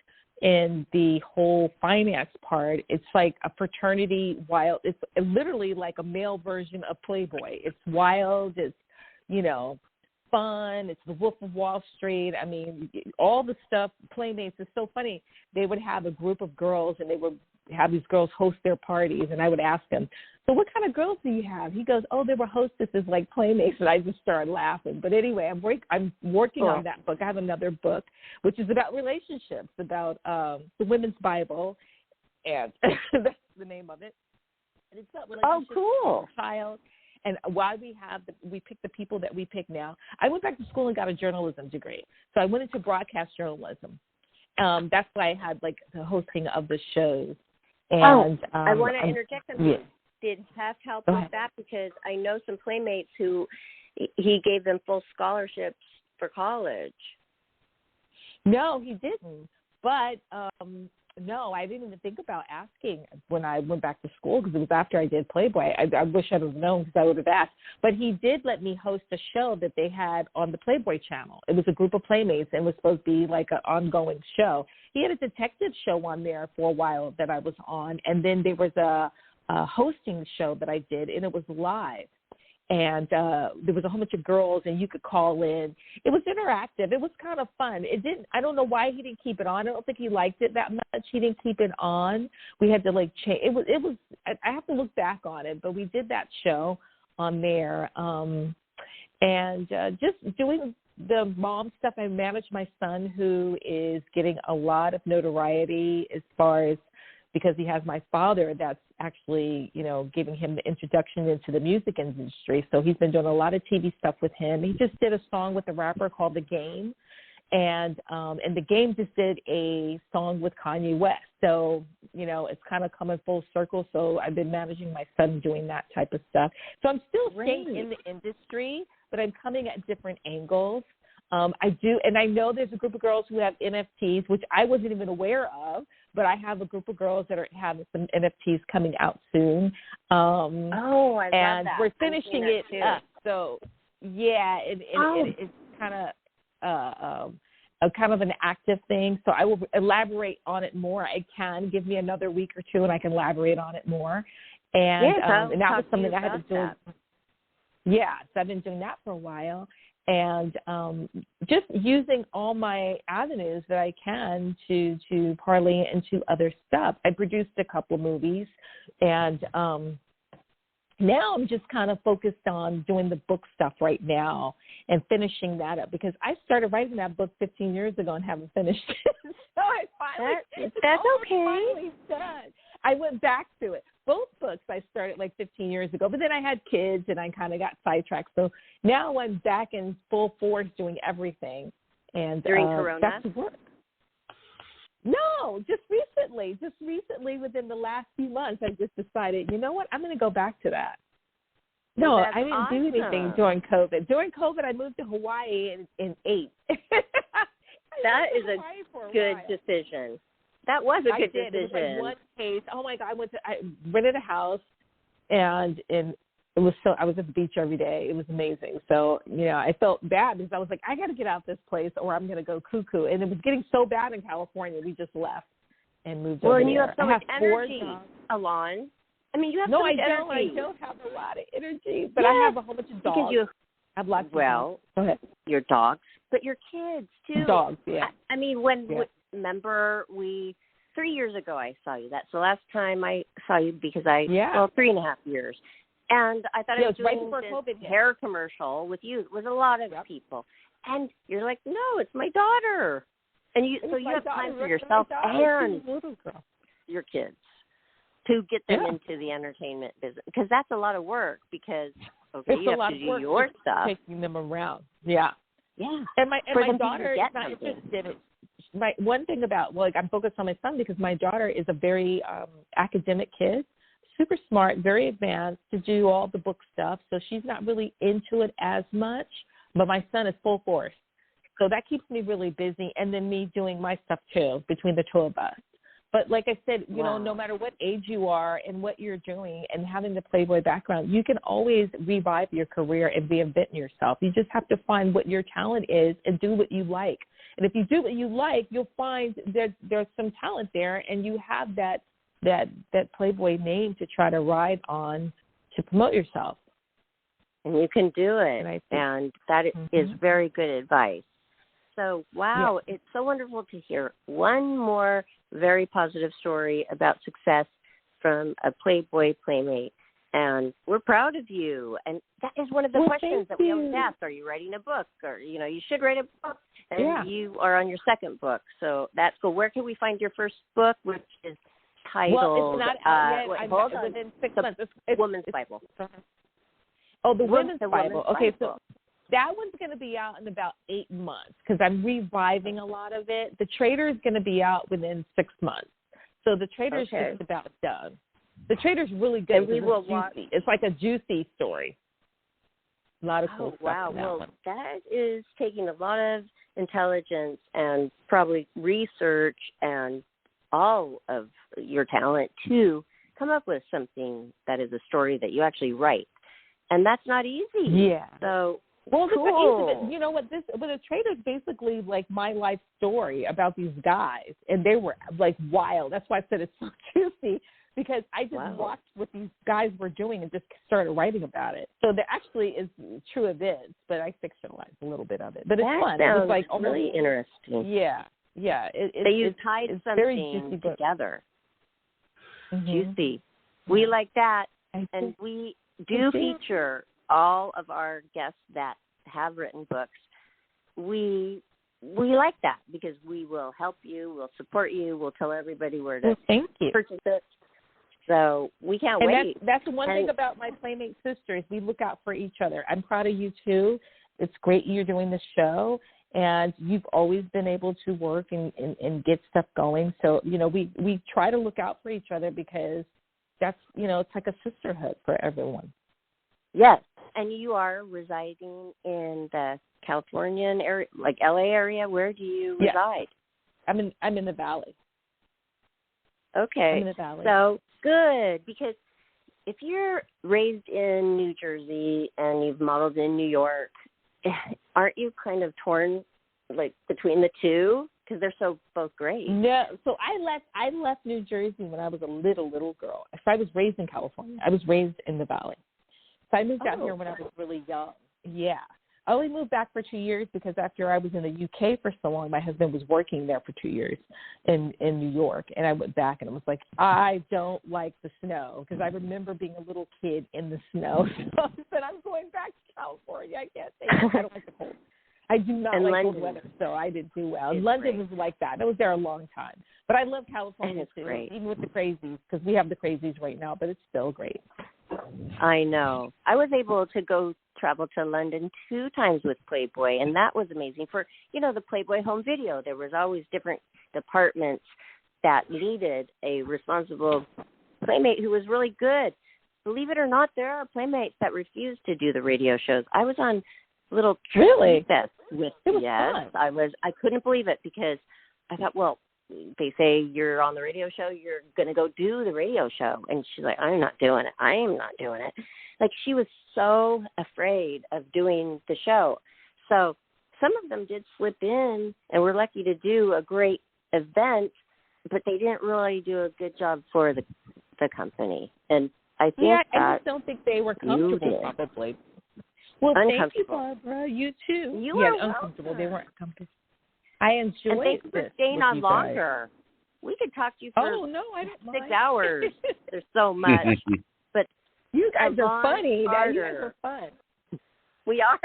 in the whole finance part, it's like a fraternity wild. It's literally like a male version of Playboy. It's wild. It's, fun. It's the Wolf of Wall Street. I mean, all the stuff, Playmates is so funny. They would have a group of girls and they would have these girls host their parties, and I would ask them, so what kind of girls do you have? He goes, oh, they were hostesses like Playmates, and I just started laughing. But anyway, I'm working on that book. I have another book, which is about relationships, about the Women's Bible, and that's the name of it. And it's about relationships with a child, and why we pick the people that we pick now. I went back to school and got a journalism degree, so I went into broadcast journalism. That's why I had like the hosting of the shows. And I want to interject something. Yeah. Did Hef help with that? Because I know some Playmates who he gave them full scholarships for college. No, he didn't. But no, I didn't even think about asking when I went back to school because it was after I did Playboy. I wish I would have known because I would have asked. But he did let me host a show that they had on the Playboy channel. It was a group of Playmates and it was supposed to be like an ongoing show. He had a detective show on there for a while that I was on. And then there was a hosting show that I did, and it was live. And there was a whole bunch of girls, and you could call in. It was interactive. It was kind of fun. I don't know why he didn't keep it on. I don't think he liked it that much. He didn't keep it on. We had to change. It was. I have to look back on it, but we did that show on there. And just doing the mom stuff. I managed my son, who is getting a lot of notoriety as far as, because he has my father that's actually, giving him the introduction into the music industry. So he's been doing a lot of TV stuff with him. He just did a song with a rapper called The Game. And The Game just did a song with Kanye West. So, it's kind of coming full circle. So I've been managing my son doing that type of stuff. So I'm still staying in the industry, but I'm coming at different angles. I do, and I know there's a group of girls who have NFTs, which I wasn't even aware of, but I have a group of girls that have some NFTs coming out soon. I love and that. We're finishing it up. So, yeah, it's kind of kind of an active thing. So I will elaborate on it more. I can give me another week or two, and I can elaborate on it more. And and that was something I had to do. Yeah, so I've been doing that for a while. And just using all my avenues that I can to parlay into other stuff. I produced a couple of movies, and now I'm just kind of focused on doing the book stuff right now and finishing that up, because I started writing that book 15 years ago and haven't finished it. So I finally, that's okay. Finally done. I went back to it. Both books I started like 15 years ago, but then I had kids and I kind of got sidetracked. So now I'm back in full force doing everything. And during Corona? That's work. No, just recently within the last few months, I just decided, you know what, I'm going to go back to that. No, well, I didn't do anything during COVID. During COVID, I moved to Hawaii in 8. That is a good decision. That was a good decision. It was like one case. Oh my God! I rented a house, and it was so. I was at the beach every day. It was amazing. So I felt bad because I was like, I got to get out this place, or I'm going to go cuckoo. And it was getting so bad in California, we just left and moved over there. Well, and you have so much energy, Elan. I mean, you have so much energy. I don't have a lot of energy, but I have a whole bunch of dogs. Because you have lots of dogs. Go ahead. Your dogs, but your kids too. Dogs, yeah. I mean, remember 3 years ago I saw you. That's the last time I saw you because 3.5 years. And I thought I was doing this hair commercial with you. It was a lot of people. And you're like, no, it's my daughter. And you have time for yourself and your kids to get them into the entertainment business. Because that's a lot of work because, you have to do your stuff. Taking them around. Yeah. Yeah. And my daughter is not interested in it. One thing about, I'm focused on my son because my daughter is a very academic kid. super smart, very advanced to do all the book stuff. So she's not really into it as much, but my son is full force. So that keeps me really busy, and then me doing my stuff too, between the two of us. But like I said, you know, no matter what age you are and what you're doing and having the Playboy background, you can always revive your career and reinvent yourself. You just have to find what your talent is and do what you like. And if you do what you like, you'll find that there's some talent there, and you have that Playboy name to try to ride on to promote yourself. And you can do it, and that is very good advice. So, wow, It's so wonderful to hear one more very positive story about success from a Playboy Playmate. And we're proud of you. And that is one of the questions that we always ask. Are you writing a book? Or, you know, you should write a book. And you are on your second book. So that's cool. Where can we find your first book, which is titled... Well, it's not out yet. Within 6 months. It's Woman's Bible. Oh, the Women's Bible. Okay, so that one's going to be out in about 8 months because I'm reviving a lot of it. The Trader is going to be out within 6 months. So the Trader is just about done. The Trader's really good. It's juicy. It's like a juicy story. A lot of cool stuff. Wow. Well, that is taking a lot of intelligence and probably research and all of your talent to come up with something that is a story that you actually write. And that's not easy. Yeah. So, well, cool. You know what? The Trader is basically like my life story about these guys, and they were like wild. That's why I said it's so juicy, because I just watched what these guys were doing and just started writing about it. So there actually is true events, but I fictionalized a little bit of it. But it's fun. Sounds it's like really interesting. Yeah. So you tied something together. Juicy. We like that, and we do feature all of our guests that have written books. We like that because we will help you, we'll support you, we'll tell everybody where to purchase it. So we can't wait. That's one thing about my Playmate sisters. We look out for each other. I'm proud of you too. It's great you're doing this show, and you've always been able to work and get stuff going. So, you know, we try to look out for each other because that's, you know, it's like a sisterhood for everyone. Yes. And you are residing in the Californian area, like LA area. Where do you reside? I'm in the Valley. Okay. I'm in the Valley. So good, because if you're raised in New Jersey and you've modeled in New York, aren't you kind of torn like between the two? Because they're both great. No, so I left New Jersey when I was a little girl. So I was raised in California. I was raised in the Valley. So I moved out here when I was really young. Yeah. I only moved back for 2 years because after I was in the UK for so long, my husband was working there for 2 years in New York. And I went back and I was like, I don't like the snow, because I remember being a little kid in the snow. So I said, I'm going back to California. I can't take it. I don't like the cold. I do not like cold weather, so I didn't do well. London was like that. I was there a long time. But I love California too, even with the crazies, because we have the crazies right now, but it's still great. I know. I was able to travel to London 2 times with Playboy, and that was amazing. For, you know, the Playboy home video, there was always different departments that needed a responsible Playmate who was really good. Believe it or not, there are Playmates that refuse to do the radio shows. I was on little really fest with fun. I couldn't believe it, because I thought, well, they say you're on the radio show, you're going to go do the radio show. And she's like, I'm not doing it. I am not doing it. Like, she was so afraid of doing the show. So some of them did slip in and were lucky to do a great event, but they didn't really do a good job for the company. And I think I just don't think they were comfortable, probably. Well, thank you, Barbara. You too. You were uncomfortable. They weren't comfortable. I enjoyed and thanks for staying on longer. We could talk to you for I don't mind. 6 hours. There's so much. But you guys are funny. You guys are fun. We are.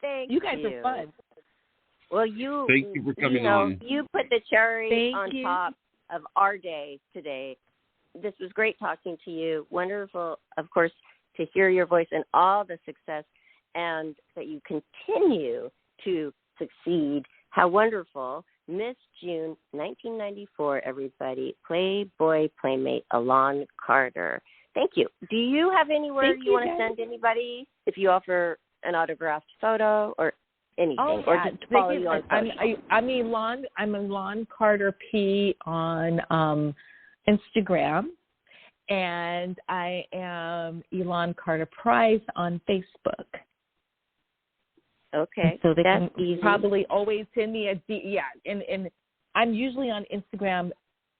Thank you. You guys are fun. Well, thank you for coming on. You put the cherry on top of our day today. This was great talking to you. Wonderful, of course, to hear your voice and all the success, and that you continue to succeed. How wonderful Miss June 1994, everybody. Playboy Playmate, Elan Carter. Thank you. Do you have anywhere you want to send anybody if you offer an autographed photo or anything? Oh, or yeah. just follow you on social? I'm Elan Carter-P on Instagram, and I am Elan Carter-Price on Facebook. Okay, so they that's can easy. probably always send me and I'm usually on Instagram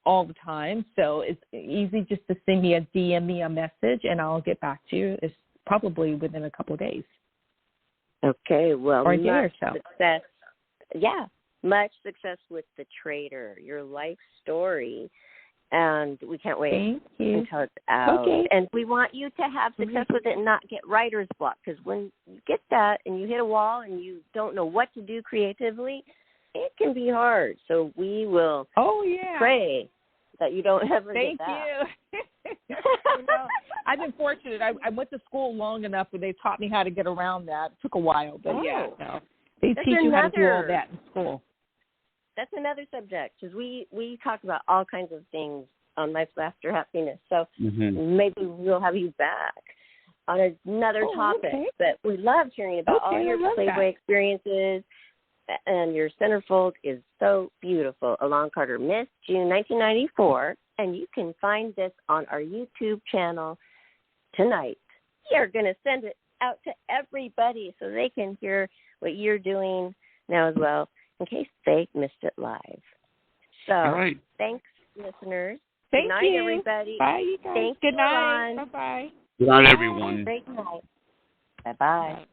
all the time, so it's easy just to send me DM me a message, and I'll get back to you. It's probably within a couple of days. Okay, well, or a day or so. Success. Yeah, much success with The Trader, your life story, and we can't wait until it's out. Okay. And we want you to have success with it and not get writer's block, because when you get that and you hit a wall and you don't know what to do creatively, it can be hard. So we will pray that you don't ever get that. Thank you. I've been fortunate. I went to school long enough where they taught me how to get around that. It took a while, but they teach you how to do all that in school. That's another subject, because we talk about all kinds of things on Life, Laughter, Happiness. So maybe we'll have you back on another topic. Okay. But we love hearing about all your Playboy experiences, and your centerfold is so beautiful. Elan Carter, Miss June 1994, and you can find this on our YouTube channel tonight. We are going to send it out to everybody so they can hear what you're doing now as well, in case they missed it live. So, thanks, listeners. Good night, everybody. Bye, you guys. Thanks, Good night. Elan. Bye-bye. Good night, everyone. Great night. Bye-bye.